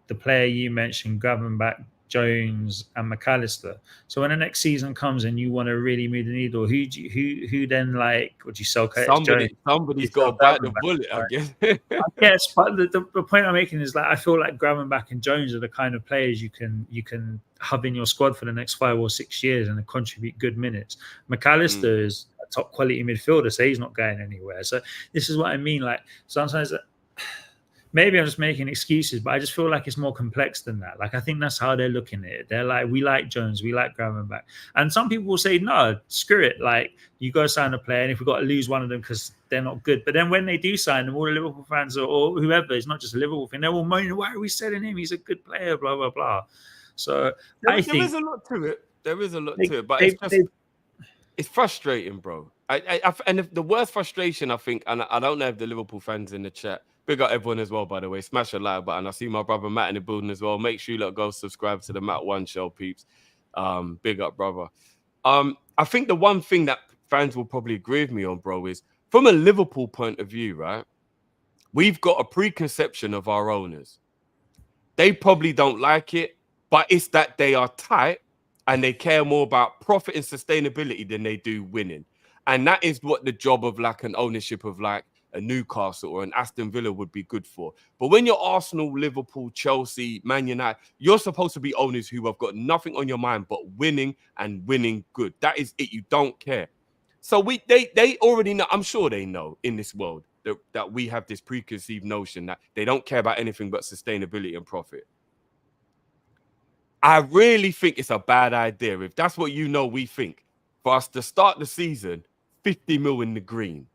the player you mentioned grabbing back Jones and McAllister. So when the next season comes and you want to really move the needle, who then, like, would you sell Curtis Jones? Somebody's got to bite the bullet, I guess. I guess, but the point I'm making is, like, I feel like Gravenbach and Jones are the kind of players you can have in your squad for the next 5 or 6 years and contribute good minutes. McAllister is a top quality midfielder, so he's not going anywhere. So this is what I mean. Like, sometimes maybe I'm just making excuses, but I just feel like it's more complex than that. Like, I think that's how they're looking at it. They're like, we like Jones, we like Gravenbach. And some people will say, no, screw it. Like, you go sign a player, and if we've got to lose one of them because they're not good. But then when they do sign them, all the Liverpool fans or whoever, it's not just a Liverpool thing, they're all moaning, why are we selling him? He's a good player, blah, blah, blah. So there is a lot to it. There is a lot to it. But it's frustrating, bro. And the worst frustration, I think, and I don't know if the Liverpool fans in the chat, big up everyone as well, by the way. Smash a like button. I see my brother Matt in the building as well. Make sure you go subscribe to the Matt One Show, peeps. Big up, brother. I think the one thing that fans will probably agree with me on, bro, is from a Liverpool point of view, right? We've got a preconception of our owners. They probably don't like it, but it's that they are tight and they care more about profit and sustainability than they do winning. And that is what the job of like an ownership of like a Newcastle or an Aston Villa would be good for. But when you're Arsenal, Liverpool, Chelsea, Man United, you're supposed to be owners who have got nothing on your mind but winning and winning good. That is it. You don't care. So they already know. I'm sure they know in this world that we have this preconceived notion that they don't care about anything but sustainability and profit. I really think it's a bad idea, if that's what we think, for us to start the season 50 mil in the green.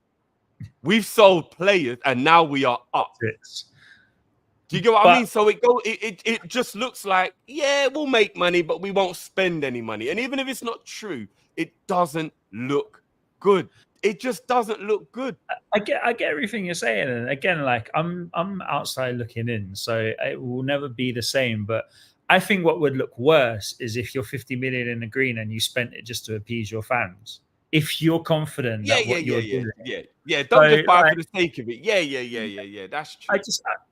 We've sold players and now we are up. Do you get what I mean? So it just looks like, yeah, we'll make money, but we won't spend any money. And even if it's not true, it doesn't look good. It just doesn't look good. I get everything you're saying, and again, like, I'm outside looking in, so it will never be the same. But I think what would look worse is if you're 50 million in the green and you spent it just to appease your fans. If you're confident that what you're doing, don't just buy for the sake of it. Yeah. That's true.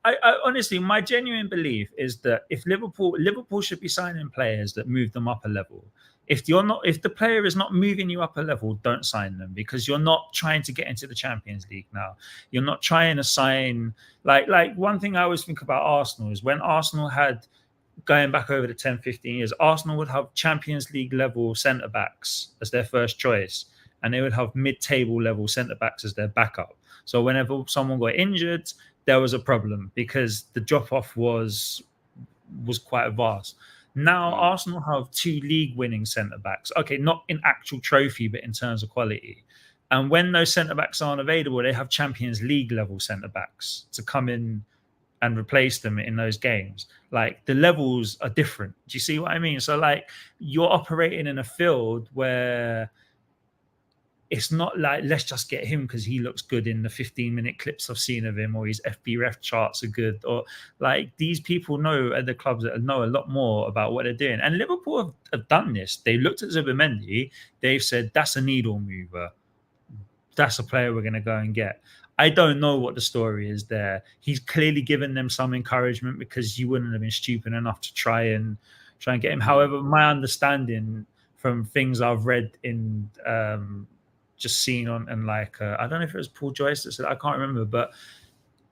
I honestly, my genuine belief is that if Liverpool should be signing players that move them up a level. If the player is not moving you up a level, don't sign them, because you're not trying to get into the Champions League now. You're not trying to sign like one thing I always think about Arsenal is when Arsenal had, going back over the 10, 15 years, Arsenal would have Champions League level centre backs as their first choice, and they would have mid-table level centre backs as their backup. So whenever someone got injured, there was a problem because the drop off was quite vast. Now Arsenal have 2 league-winning centre-backs. Okay, not in actual trophy, but in terms of quality. And when those centre-backs aren't available, they have Champions League-level centre-backs to come in and replace them in those games. Like, the levels are different. Do you see what I mean? So, like, you're operating in a field where it's not like, let's just get him because he looks good in the 15-minute clips I've seen of him, or his FBref charts are good, or like, these people know at the clubs that know a lot more about what they're doing. And Liverpool have done this. They looked at Zubimendi. They've said, that's a needle mover. That's a player we're going to go and get. I don't know what the story is there. He's clearly given them some encouragement, because you wouldn't have been stupid enough to try and get him. However, my understanding from things I've read in just seen on, and like I don't know if it was Paul Joyce that said, I can't remember, but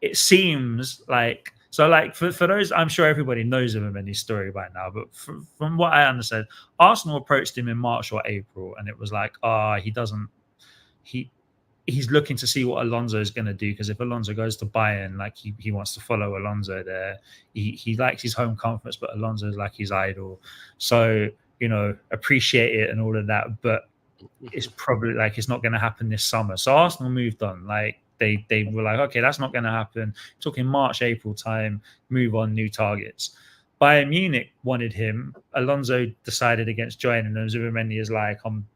it seems like, so like for those, I'm sure everybody knows of him and his story by now, but from what I understand, Arsenal approached him in March or April, and it was like, he's looking to see what Alonso is going to do, because if Alonso goes to Bayern, like he wants to follow Alonso there. He likes his home comforts, but Alonso is like his idol. So, appreciate it and all of that, but it's probably like it's not going to happen this summer. So Arsenal moved on. Like, they were like, okay, that's not going to happen. Talking March, April time, move on, new targets. Bayern Munich wanted him. Alonso decided against joining them. Zubimendi is like, I'm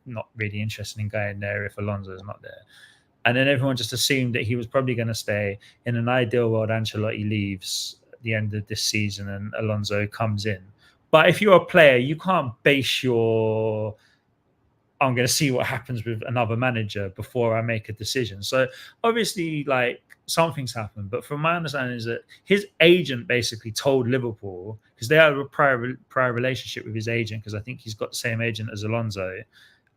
not really interested in going there if Alonso is not there. And then everyone just assumed that he was probably going to stay. In an ideal world, Ancelotti leaves at the end of this season and Alonso comes in. But if you're a player, you can't base your I'm going to see what happens with another manager before I make a decision. So obviously, like, something's happened. But from my understanding is that his agent basically told Liverpool, because they have a prior relationship with his agent, because I think he's got the same agent as Alonso.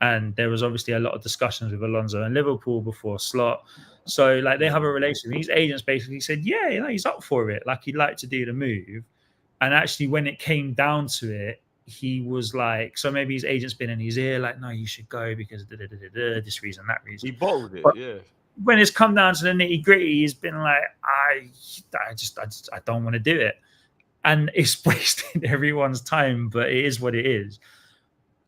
And there was obviously a lot of discussions with Alonso and Liverpool before Slot. So, like, they have a relationship. His agents basically said, yeah, you know, he's up for it. Like, he'd like to do the move. And actually, when it came down to it, he was like, so maybe his agent's been in his ear, like, no, you should go because this reason, that reason. He bottled it, but yeah. When it's come down to the nitty gritty, he's been like, I don't want to do it. And it's wasted everyone's time, but it is what it is.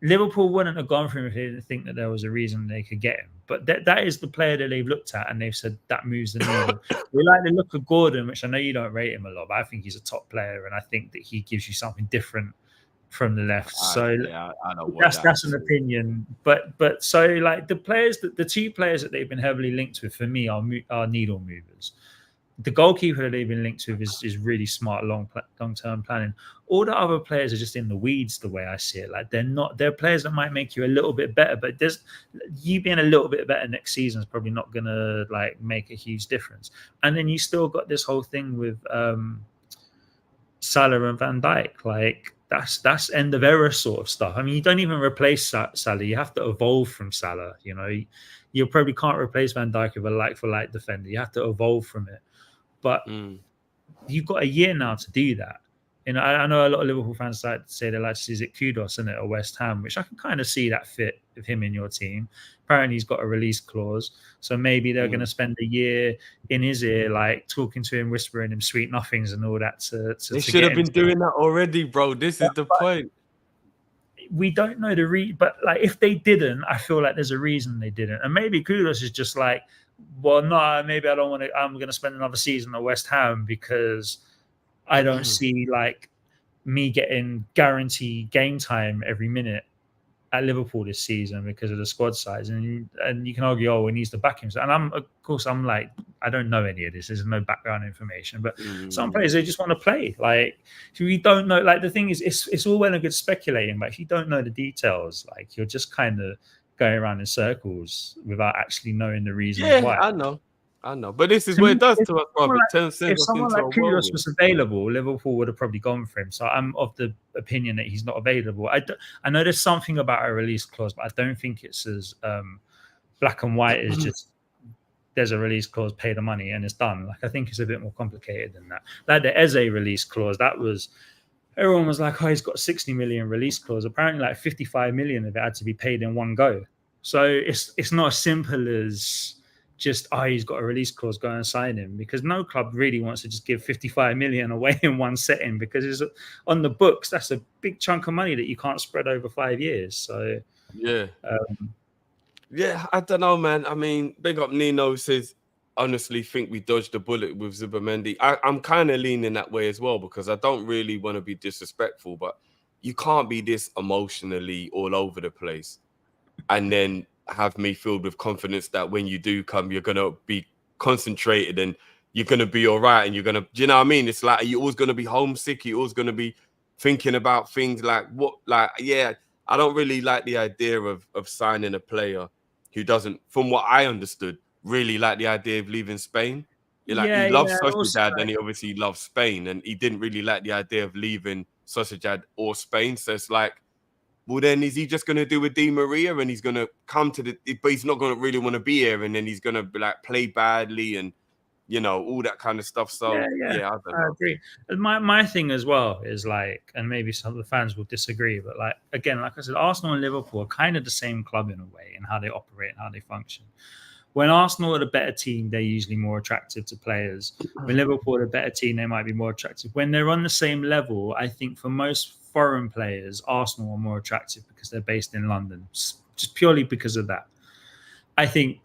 Liverpool wouldn't have gone for him if they didn't think that there was a reason they could get him. But that is the player that they've looked at and they've said that moves the needle. We like the look of Gordon, which I know you don't rate him a lot, but I think he's a top player and I think that he gives you something different from the left. So yeah, I know that's an opinion. But so, like, the players, the two players that they've been heavily linked with for me are needle movers. The goalkeeper that they've been linked with is really smart long-term planning. All the other players are just in the weeds the way I see it. Like, they're players that might make you a little bit better, but you being a little bit better next season is probably not gonna, like, make a huge difference. And then you still got this whole thing with Salah and Van Dijk. Like, that's end of era sort of stuff. I mean, you don't even replace Salah. You have to evolve from Salah. You know, you probably can't replace Van Dijk with a like-for-like defender. You have to evolve from it. But you've got a year now to do that. You know, I know a lot of Liverpool fans like to say they like to see Kudos in it or West Ham, which I can kind of see that fit with him in your team. Apparently, he's got a release clause, so maybe they're going to spend a year in his ear, like talking to him, whispering him sweet nothings and all that. They should have been doing that already, bro. This is the point. We don't know but like, if they didn't, I feel like there's a reason they didn't, and maybe Kudos is just like, well, no, maybe I don't want to. I'm going to spend another season at West Ham because I don't see, like, me getting guaranteed game time every minute at Liverpool this season because of the squad size. And you can argue, oh, he needs to back himself. And I'm like, I don't know any of this. There's no background information. But some players, they just want to play. Like, we don't know. Like, the thing is, it's all well and good speculating, but if you don't know the details, like, you're just kind of going around in circles without actually knowing the reason why. I know. But this is what it does to us, brother. If someone like Kudus was available, Liverpool would have probably gone for him. So I'm of the opinion that he's not available. I know there's something about a release clause, but I don't think it's as black and white as just there's a release clause, pay the money, and it's done. Like, I think it's a bit more complicated than that. Like the Eze release clause, everyone was like, oh, he's got 60 million release clause. Apparently, like 55 million of it had to be paid in one go. So it's not as simple as just, oh, he's got a release clause, go and sign him, because no club really wants to just give 55 million away in one setting, because it's on the books. That's a big chunk of money that you can't spread over 5 years. So yeah, I don't know, man. I mean, big up Nino says, honestly think we dodged a bullet with Zubimendi. I'm kind of leaning that way as well, because I don't really want to be disrespectful, but you can't be this emotionally all over the place and then have me filled with confidence that when you do come, you're going to be concentrated and you're going to be all right. And you're going to, do you know what I mean? It's like, you're always going to be homesick. You're always going to be thinking about things like I don't really like the idea of signing a player who doesn't, from what I understood, really like the idea of leaving Spain. He loves Sociedad, and he obviously loves Spain, and he didn't really like the idea of leaving Sociedad or Spain. So it's like, well, then is he just going to do a Di Maria and he's going to come to but he's not going to really want to be here, and then he's going to be like play badly and, you know, all that kind of stuff. So yeah, I agree. My thing as well is like, and maybe some of the fans will disagree, but like, again, like I said, Arsenal and Liverpool are kind of the same club in a way in how they operate and how they function. When Arsenal are the better team, they're usually more attractive to players. When Liverpool are the better team, they might be more attractive. When they're on the same level, I think for most foreign players, Arsenal are more attractive because they're based in London, just purely because of that. I think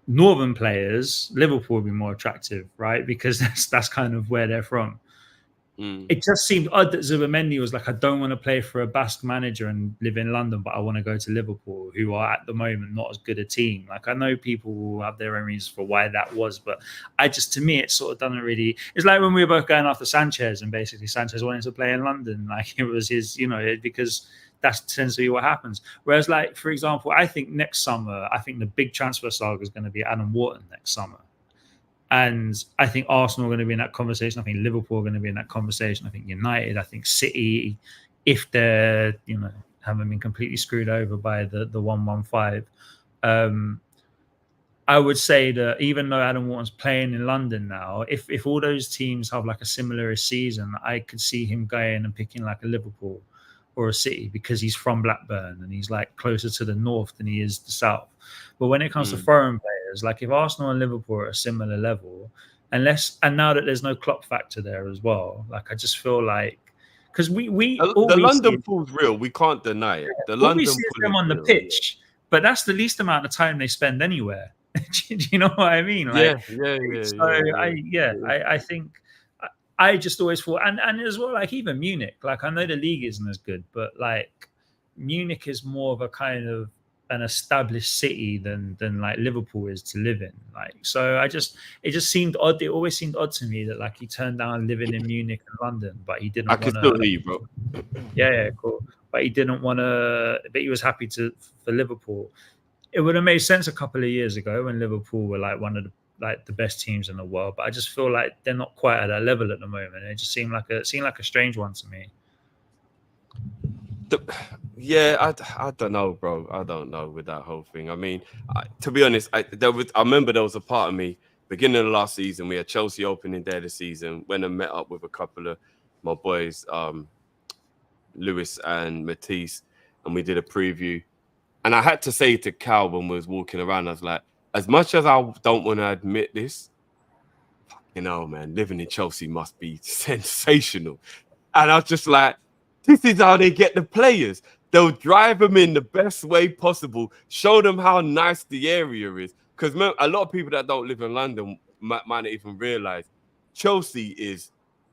northern players, Liverpool would be more attractive, right? Because that's kind of where they're from. It just seemed odd that Zubamendi was like, I don't want to play for a Basque manager and live in London, but I want to go to Liverpool, who are at the moment not as good a team. Like, I know people will have their own reasons for why that was, but to me, it sort of doesn't really. It's like when we were both going after Sanchez, and basically Sanchez wanted to play in London, like it was his, because that tends to be what happens. Whereas, like, for example, I think next summer, the big transfer saga is going to be Adam Wharton next summer. And I think Arsenal are going to be in that conversation. I think Liverpool are going to be in that conversation. I think United, I think City, if they're, haven't been completely screwed over by the 115. I would say that even though Adam Wharton's playing in London now, if all those teams have like a similar season, I could see him going and picking like a Liverpool or a City because he's from Blackburn and he's like closer to the north than he is the south. But when it comes to foreign players, like if Arsenal and Liverpool are at a similar level, and now that there's no Klopp factor there as well, like I just feel like because the London pool's real, we can't deny it. The London we see them on the pitch, but that's the least amount of time they spend anywhere. Do you know what I mean? Like, I think I just always thought, and as well, like even Munich, like I know the league isn't as good, but like Munich is more of a kind of an established city than like Liverpool is to live in. Like, so it just seemed odd. It always seemed odd to me that like he turned down living in Munich and London, but he didn't. I can still hear you, bro. Yeah, cool. But he didn't want to. But he was happy for Liverpool. It would have made sense a couple of years ago when Liverpool were like one of the best teams in the world. But I just feel like they're not quite at that level at the moment. It just seemed like a strange one to me. I don't know, bro. I don't know with that whole thing. I mean, to be honest, I remember there was a part of me beginning of last season. We had Chelsea opening day this season. Went and met up with a couple of my boys, Lewis and Matisse, and we did a preview. And I had to say to Cal when we was walking around, I was like, as much as I don't want to admit this, man, living in Chelsea must be sensational. And I was just like, this is how they get the players. They'll drive them in the best way possible, show them how nice the area is. Because a lot of people that don't live in London might not even realize Chelsea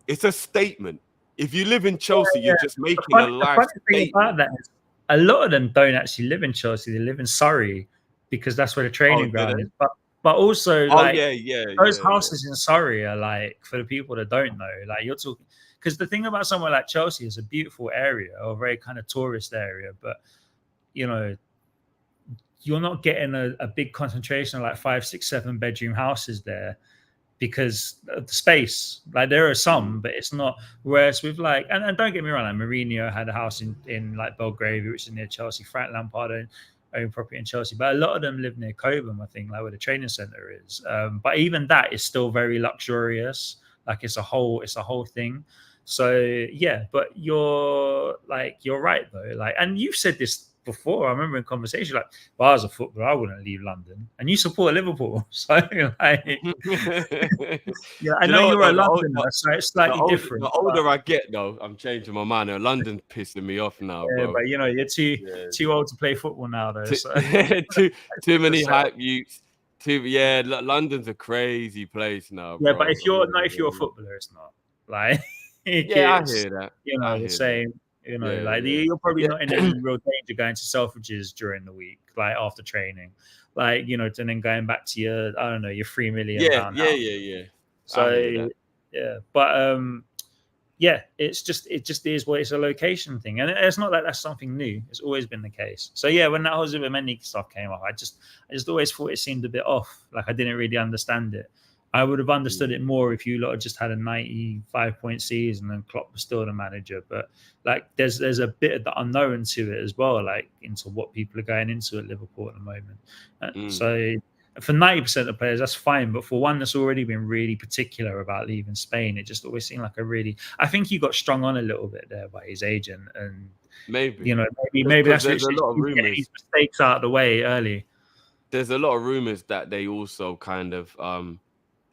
it's a statement. If you live in Chelsea, you're just making a life statement. About that is, a lot of them don't actually live in Chelsea. They live in Surrey because that's where the training ground is. But also, those houses in Surrey are like, for the people that don't know, like you're talking. Because the thing about somewhere like Chelsea is a beautiful area, or a very kind of tourist area, but you're not getting a big concentration of like 5, 6, 7 bedroom houses there because of the space. Like there are some, but it's not. Whereas with like, and don't get me wrong, like Mourinho had a house in like Belgravia, which is near Chelsea. Frank Lampard owned property in Chelsea, but a lot of them live near Cobham, I think, like where the training centre is. But even that is still very luxurious. Like it's a whole thing. So yeah, but you're right though. Like, and you've said this before. I remember in conversation, like, well, I was a footballer, I wouldn't leave London, and you support Liverpool. So like, yeah, I know you're a Londoner, so it's slightly different. The older I get, though, I'm changing my mind. London's pissing me off now, yeah, bro. But you're too old to play football now, though. So. too many hype youths. London's a crazy place now. Yeah, bro. but if you're a footballer, it's not like. I hear that. The same. You're probably not in any real danger going to Selfridges during the week, like after training, like and then going back to your your £3 million. Yeah. So but it just is what it's a location thing, and it's not like that's something new. It's always been the case. So yeah, when that whole Zubamendi stuff came up, I just always thought it seemed a bit off. Like I didn't really understand it. I would have understood it more if you lot had just had a 95-point season and Klopp was still the manager. But like, there's a bit of the unknown to it as well, like into what people are going into at Liverpool at the moment. So for 90% of players, that's fine. But for one that's already been really particular about leaving Spain, it just always seemed like I think he got strung on a little bit there by his agent, and maybe that's there's a lot of rumors. His mistakes out of the way early. There's a lot of rumors that they also kind of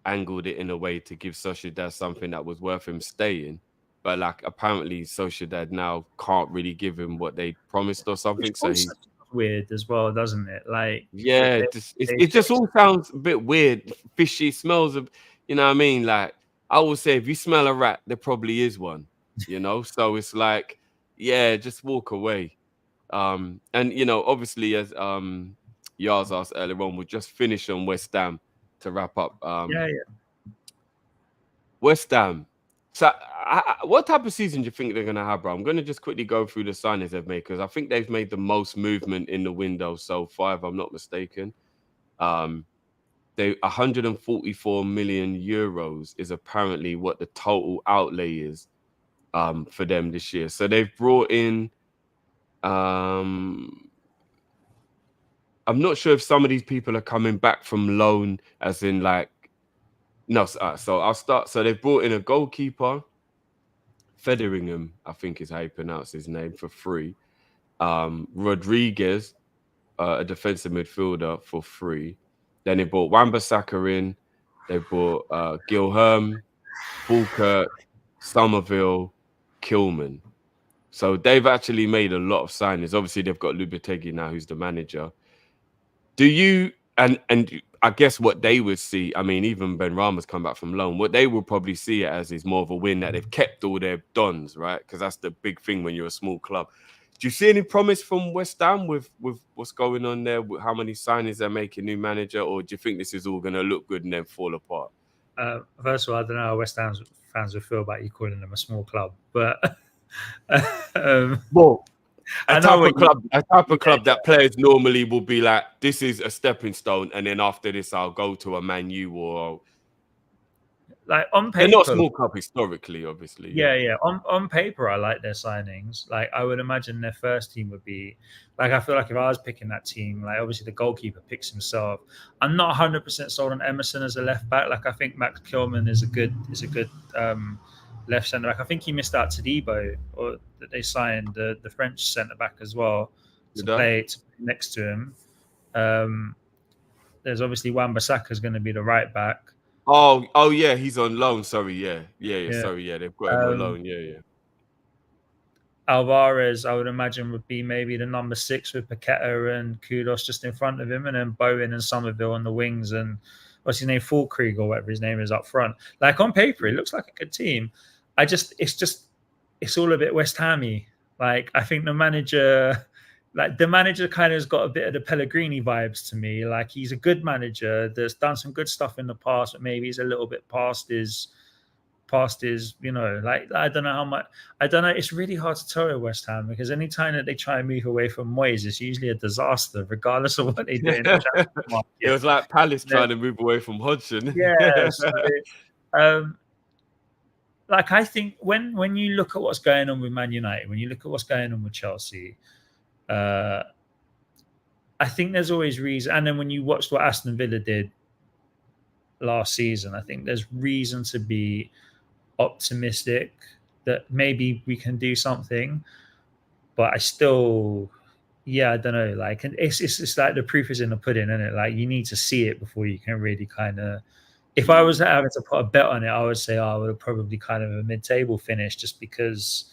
angled it in a way to give Sociedad something that was worth him staying, but like apparently Sociedad now can't really give him what they promised or something. So he's weird as well, doesn't it? Like, Yeah, it just all sounds a bit weird, fishy. Smells of, you know what I mean? Like, I would say if you smell a rat, there probably is one. You know, so it's like, yeah, just walk away. And you know, obviously, as Yars asked earlier on, we'll just finish on West Ham to wrap up. yeah. West Ham. So, what type of season do you think they're going to have, bro? I'm going to just quickly go through the signings they've made because I think they've made the most movement in the window so far, if I'm not mistaken. They 144 million euros is apparently what the total outlay is for them this year. So they've brought in. I'm not sure if some of these people are coming back from loan, as in like. No, so I'll start. So they've brought in a goalkeeper, Federingham, I think is how you pronounce his name, for free. Rodriguez, a defensive midfielder, for free. Then they brought Wan-Bissaka in. They brought Gilherme, Fulkert, Somerville, Kilman. So they've actually made a lot of signings. Obviously, they've got Lopetegui now, who's the manager. Do you and I guess what they would see, I mean, even Ben Rama's come back from loan. What they will probably see it as is more of a win that they've kept all their dons, right? Because that's the big thing when you're a small club. Do you see any promise from West Ham with what's going on there? With how many signings they're making, new manager, or do you think this is all going to look good and then fall apart? First of all, I don't know how West Ham fans would feel about you calling them a small club, but well. A type of club that players normally will be like, this is a stepping stone, and then after this, I'll go to a Man U or like on paper. They're not a small club historically, obviously. Yeah. On paper, I like their signings. Like I would imagine their first team would be like I feel like if I was picking that team, like obviously the goalkeeper picks himself. I'm not 100% sold on Emerson as a left back. Like I think Max Kilman is a good left centre back. I think he missed out to Debo, or that they signed the French centre back as well to play next to him. There's obviously Wan-Bissaka is going to be the right back. Oh yeah, he's on loan. Sorry, yeah. Sorry, yeah, they've got him on loan. Yeah. Alvarez, I would imagine, would be maybe the number 6 with Paqueta and Kudos just in front of him, and then Bowen and Somerville on the wings, and what's his name, Fulkrig or whatever his name is up front. Like on paper, it looks like a good team. It's all a bit West Ham-y. Like I think the manager kind of has got a bit of the Pellegrini vibes to me. Like he's a good manager that's done some good stuff in the past, but maybe he's a little bit past his, you know, like I don't know how much. I don't know. It's really hard to tell with West Ham because anytime that they try and move away from Moyes, it's usually a disaster, regardless of what they do. It was like Palace trying to move away from Hodgson. Yeah. So, like I think when you look at what's going on with Man United, when you look at what's going on with Chelsea, I think there's always reason. And then when you watched what Aston Villa did last season, I think there's reason to be optimistic that maybe we can do something. But I still, I don't know. Like it's like the proof is in the pudding, isn't it? Like you need to see it before you can really kind of. If I was having to put a bet on it, I would say I would have probably kind of a mid-table finish just because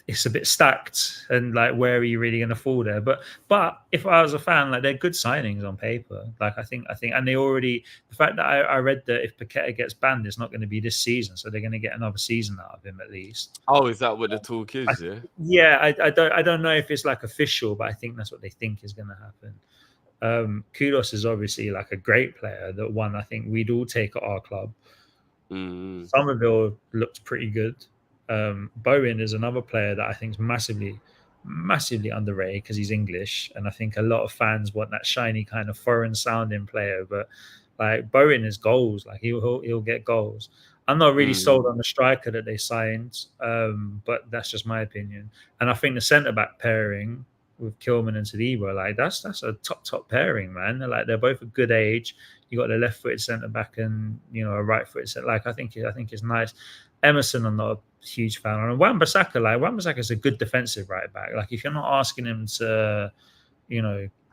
it's a bit stacked and like where are you really going to fall there? But if I was a fan, like they're good signings on paper. Like I think, and they already the fact that I read that if Paqueta gets banned, it's not going to be this season, so they're going to get another season out of him at least. Oh, is that what the talk is? I don't know if it's like official, but I think that's what they think is going to happen. Kudos is obviously like a great player that one I think we'd all take at our club. Somerville looked pretty good. Bowen is another player that I think is massively underrated because he's English, and I think a lot of fans want that shiny kind of foreign sounding player. But like Bowen is goals, like he'll get goals. I'm not really sold on the striker that they signed, but that's just my opinion. And I think the centre back pairing with Kilman and Tadibo, like that's a top pairing, man. They're both a good age. You got the left-footed centre back and a right-footed centre. Like I think it's nice. Emerson, I'm not a huge fan on. Wan-Bissaka is a good defensive right back. Like if you're not asking him to,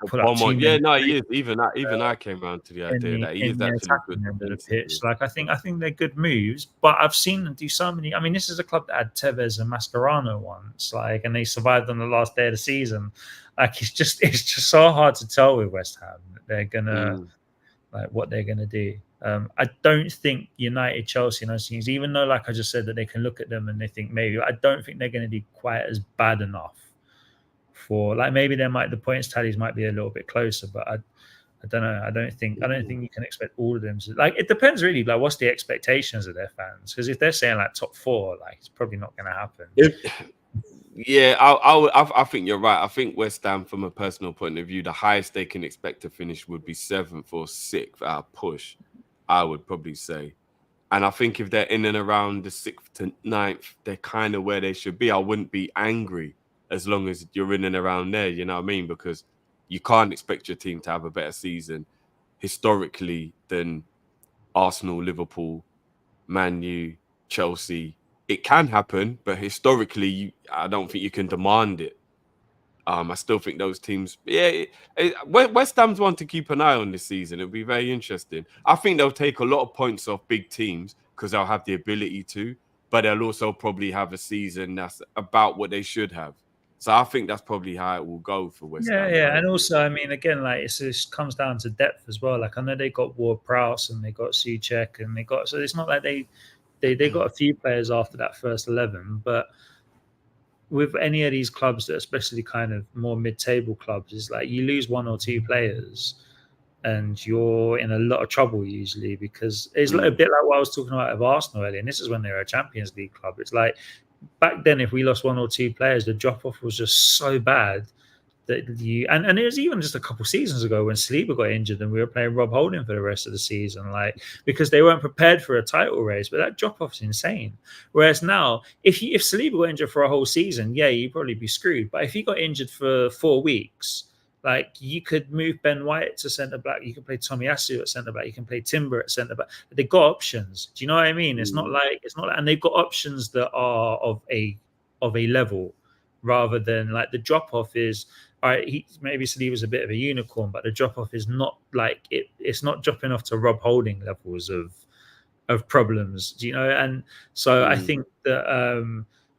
put up he is. Even I came around to the idea that he is actually good end of the pitch. Like I think they're good moves, but I've seen them do so many. I mean, this is a club that had Tevez and Mascherano once, and they survived on the last day of the season. Like it's just so hard to tell with West Ham that they're gonna like what they're gonna do. I don't think United, Chelsea, and those teams, even though like I just said that they can look at them and they think maybe, I don't think they're going to be quite as bad enough for like maybe the points tallies might be a little bit closer, but I don't know. I don't think you can expect all of them to, like, it depends really, like what's the expectations of their fans, because if they're saying like top 4, like it's probably not going to happen. Yeah, I think you're right. I think West Ham, from a personal point of view, the highest they can expect to finish would be 7th or 6th at a push, I would probably say. And I think if they're in and around the 6th to 9th, they're kind of where they should be. I wouldn't be angry as long as you're in and around there, you know what I mean? Because you can't expect your team to have a better season historically than Arsenal, Liverpool, Man U, Chelsea. It can happen, but historically, I don't think you can demand it. I still think those teams, West Ham's one to keep an eye on this season. It'll be very interesting. I think they'll take a lot of points off big teams because they'll have the ability to, but they'll also probably have a season that's about what they should have. So I think that's probably how it will go for West Ham. Yeah, and also, I mean, again, like it comes down to depth as well. Like I know they got Ward-Prowse and they got Souček and so it's not like they got a few players after that first 11, but with any of these clubs, that especially kind of more mid-table clubs, is like you lose 1 or 2 players and you're in a lot of trouble usually, because it's like a bit like what I was talking about of Arsenal earlier, and this is when they were a Champions League club. It's like back then, if we lost 1 or 2 players, the drop-off was just so bad that and it was even just a couple seasons ago when Saliba got injured and we were playing Rob Holding for the rest of the season, like because they weren't prepared for a title race. But that drop off's insane. Whereas now, if Saliba got injured for a whole season, yeah, you'd probably be screwed. But if he got injured for 4 weeks, like you could move Ben White to centre back, you can play Tomiyasu at centre back, you can play Timber at centre back. They've got options. Do you know what I mean? It's not like, and they've got options that are of a level, rather than like the drop off is. All right, maybe Saliba's a bit of a unicorn, but the drop off is not like it's not dropping off to Rob Holding levels of problems, do you know? And so I think that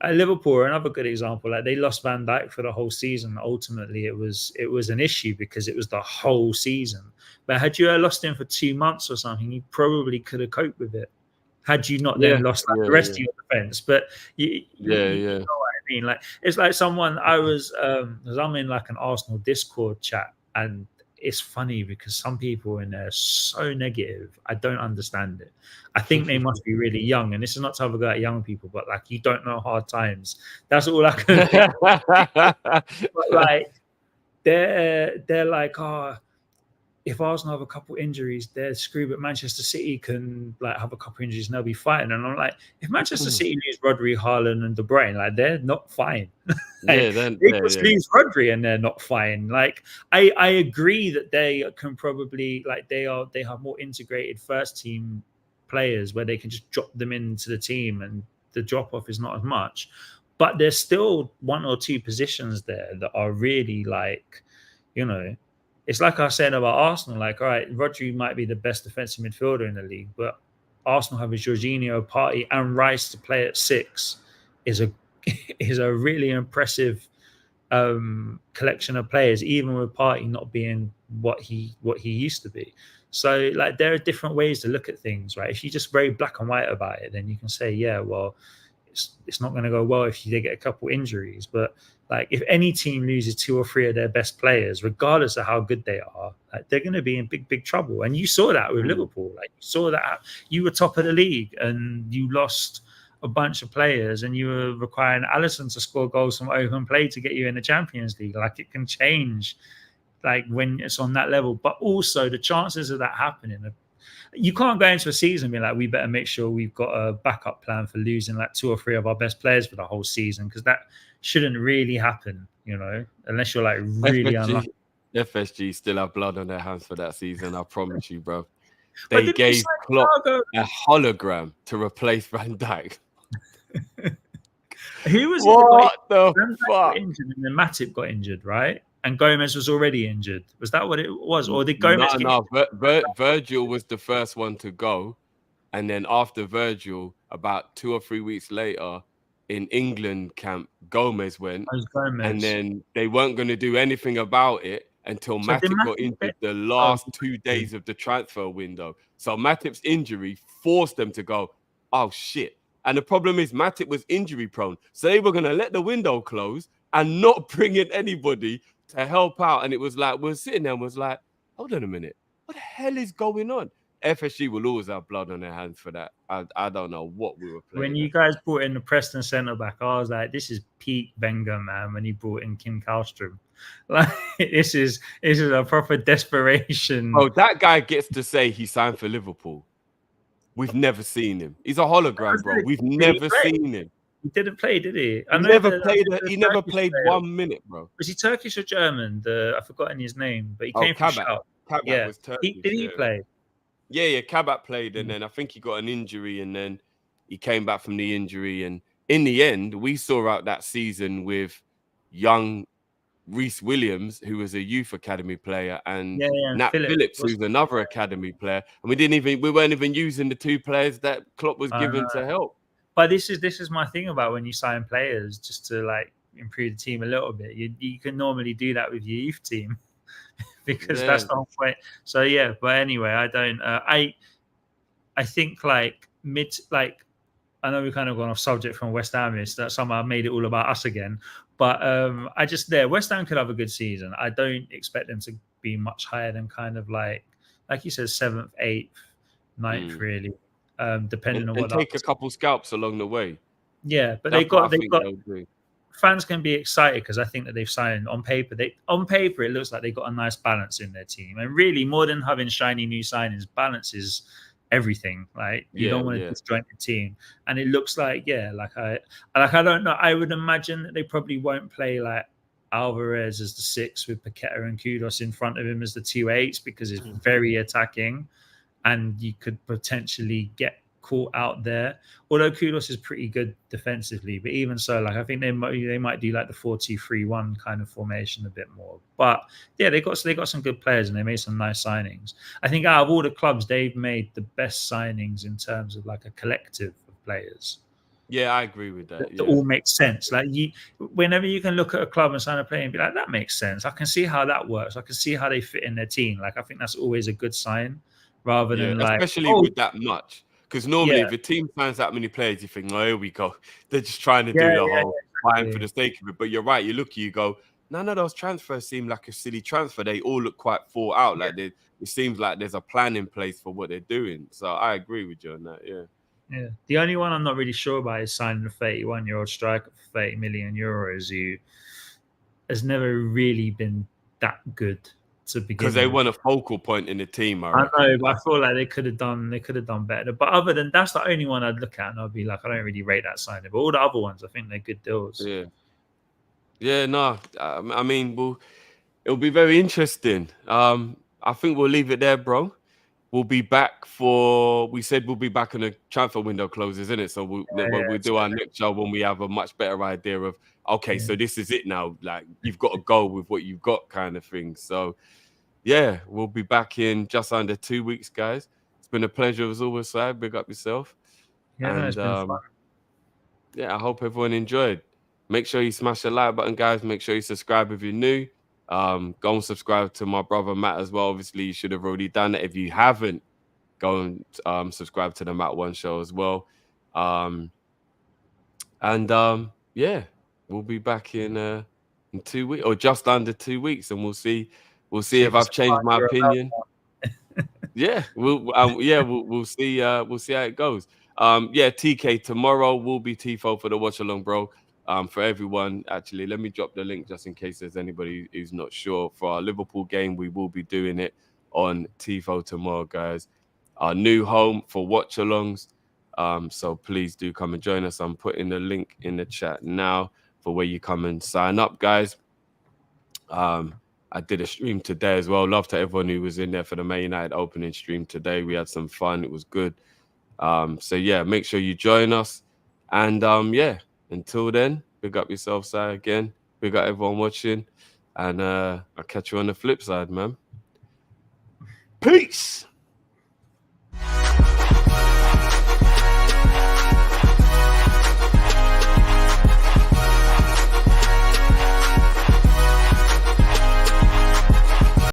at Liverpool are another good example. Like they lost Van Dijk for the whole season. Ultimately, it was an issue because it was the whole season. But had you lost him for 2 months or something, you probably could have coped with it. Had you not then lost the rest of your defense, but you know what I mean? Like it's like someone I'm in like an Arsenal Discord chat, and it's funny because some people in there are so negative. I don't understand it. I think they must be really young, and this is not to have a go at young people, but like you don't know hard times. That's all I can think. But like they're like, oh, if Arsenal have a couple injuries, they're screwed, but Manchester City can like have a couple injuries and they'll be fine. And I'm like, if Manchester City lose Rodri, Haaland, and De Bruyne, like they're not fine. Like, they just lose Rodri and they're not fine. Like I agree that they can probably like they have more integrated first team players where they can just drop them into the team and the drop off is not as much. But there's still 1 or 2 positions there that are really like, you know. It's like I said about Arsenal, like, all right, Rodri might be the best defensive midfielder in the league, but Arsenal have a Jorginho, Partey, and Rice to play at 6 is a really impressive collection of players, even with Partey not being what he used to be. So, like, there are different ways to look at things, right? If you're just very black and white about it, then you can say, yeah, well, it's not going to go well if they get a couple injuries, but like if any team loses 2 or 3 of their best players, regardless of how good they are, like, they're going to be in big trouble. And you saw that with Liverpool. Like you saw that you were top of the league and you lost a bunch of players and you were requiring Alisson to score goals from open play to get you in the Champions League. Like it can change like when it's on that level, but also the chances of that happening are, you can't go into a season and be like, we better make sure we've got a backup plan for losing like 2 or 3 of our best players for the whole season, because that shouldn't really happen, you know, unless you're like really unlucky. FSG still have blood on their hands for that season, I promise you, bro. They gave Klopp a hologram to replace Van Dijk. Who was what the fuck? Injured and then Matip got injured, right? And Gomez was already injured. Was that what it was? Or did Gomez Virgil was the first one to go. And then after Virgil, about 2 or 3 weeks later, in England camp, Gomez went, Gomez. and then they weren't going to do anything about it until So did Matip got Matip injured get- the last Oh, 2 days of the transfer window. So Matip's injury forced them to go, oh shit. And the problem is Matip was injury prone. So they were going to let the window close and not bring in anybody to help out. And it was like, we're sitting there and was like, hold on a minute. What the hell is going on? FSG will always have blood on their hands for that. I don't know what we were playing. when you guys brought in the Preston centre back, I was like, this is peak Wenger, man, when he brought in Kim Kallstrom. Like, this is a proper desperation. Oh, that guy gets to say he signed for Liverpool. We've never seen him. He's a hologram, bro. We've never seen him. He didn't play, did he? He never played. He never played 1 minute, bro. Was he Turkish or German? I've forgotten his name, but he came from Kabak. Shout. Kabak was Turkish. Did he play? Yeah. Kabak played, and then I think he got an injury, and then he came back from the injury. And in the end, we saw out that season with young Reece Williams, who was a youth academy player, and Nat Phillips, who's another academy player, and we weren't even using the 2 players that Klopp was given to help. But this is my thing about when you sign players, just to like improve the team a little bit. You can normally do that with your youth team because that's the whole point. So yeah, but anyway, I don't. I think like I know we've kind of gone off subject from West Ham. Is that somehow made it all about us again? But West Ham could have a good season. I don't expect them to be much higher than kind of like you said, 7th, 8th, 9th, really, depending on what. And take a couple scalps along the way. Yeah, but they've got. Fans can be excited because I think that they've signed on paper. On paper, it looks like they've got a nice balance in their team, and really, more than having shiny new signings, balance is everything. Like you don't want to disjoint the team, and it looks like I don't know. I would imagine that they probably won't play like Alvarez as the 6 with Paqueta and Kudos in front of him as the 2 8s because it's very attacking, and you could potentially get caught out there. Although Kudos is pretty good defensively, but even so, I think they might do like the 4-2-3-1 kind of formation a bit more. But yeah, they got some good players and they made some nice signings. I think out of all the clubs, they've made the best signings in terms of like a collective of players. Yeah, I agree with that. It all makes sense. Like whenever you can look at a club and sign a player and be like, that makes sense. I can see how that works. I can see how they fit in their team. Like I think that's always a good sign, rather than especially with that much. Because normally, if a team signs that many players, you think, "Oh, here we go." They're just trying to do the whole buying for the sake of it. But you're right. You look, you go, none of those transfers seem like a silly transfer. They all look quite thought out. Like it seems like there's a plan in place for what they're doing. So I agree with you on that. Yeah. Yeah. The only one I'm not really sure about is signing a 31-year-old striker for 30 million euros, who has never really been that good. Because they want a focal point in the team. I know, but I feel like they could have done better. But other than that's the only one I'd look at, and I'd be like, I don't really rate that signing. But all the other ones, I think they're good deals. Yeah. No, I mean, it'll be very interesting. I think we'll leave it there, bro. We'll be back we said we'll be back when the transfer window closes, isn't it? So we'll do our next show when we have a much better idea of, okay, so this is it now. Like, you've got to go with what you've got kind of thing. So, yeah, we'll be back in just under 2 weeks, guys. It's been a pleasure as always, Si. Big up yourself. Yeah, it's been fun. Yeah, I hope everyone enjoyed. Make sure you smash the like button, guys. Make sure you subscribe if you're new. Go and subscribe to my brother Matt as well. Obviously, you should have already done it. If you haven't, go and subscribe to the Matt One Show as well. Yeah, we'll be back in 2 weeks or just under 2 weeks, and we'll see if I've changed my opinion. Yeah, we'll see how it goes. TK, tomorrow will be TIFO for the watch along, bro. For everyone, actually, let me drop the link just in case there's anybody who's not sure. For our Liverpool game, we will be doing it on TIFO tomorrow, guys. Our new home for watch alongs. So please do come and join us. I'm putting the link in the chat now for where you come and sign up, guys. I did a stream today as well. Love to everyone who was in there for the Man United opening stream today. We had some fun. It was good. So yeah, make sure you join us. And until then, big up yourself, Si, again. Big up everyone watching. And I'll catch you on the flip side, man. Peace.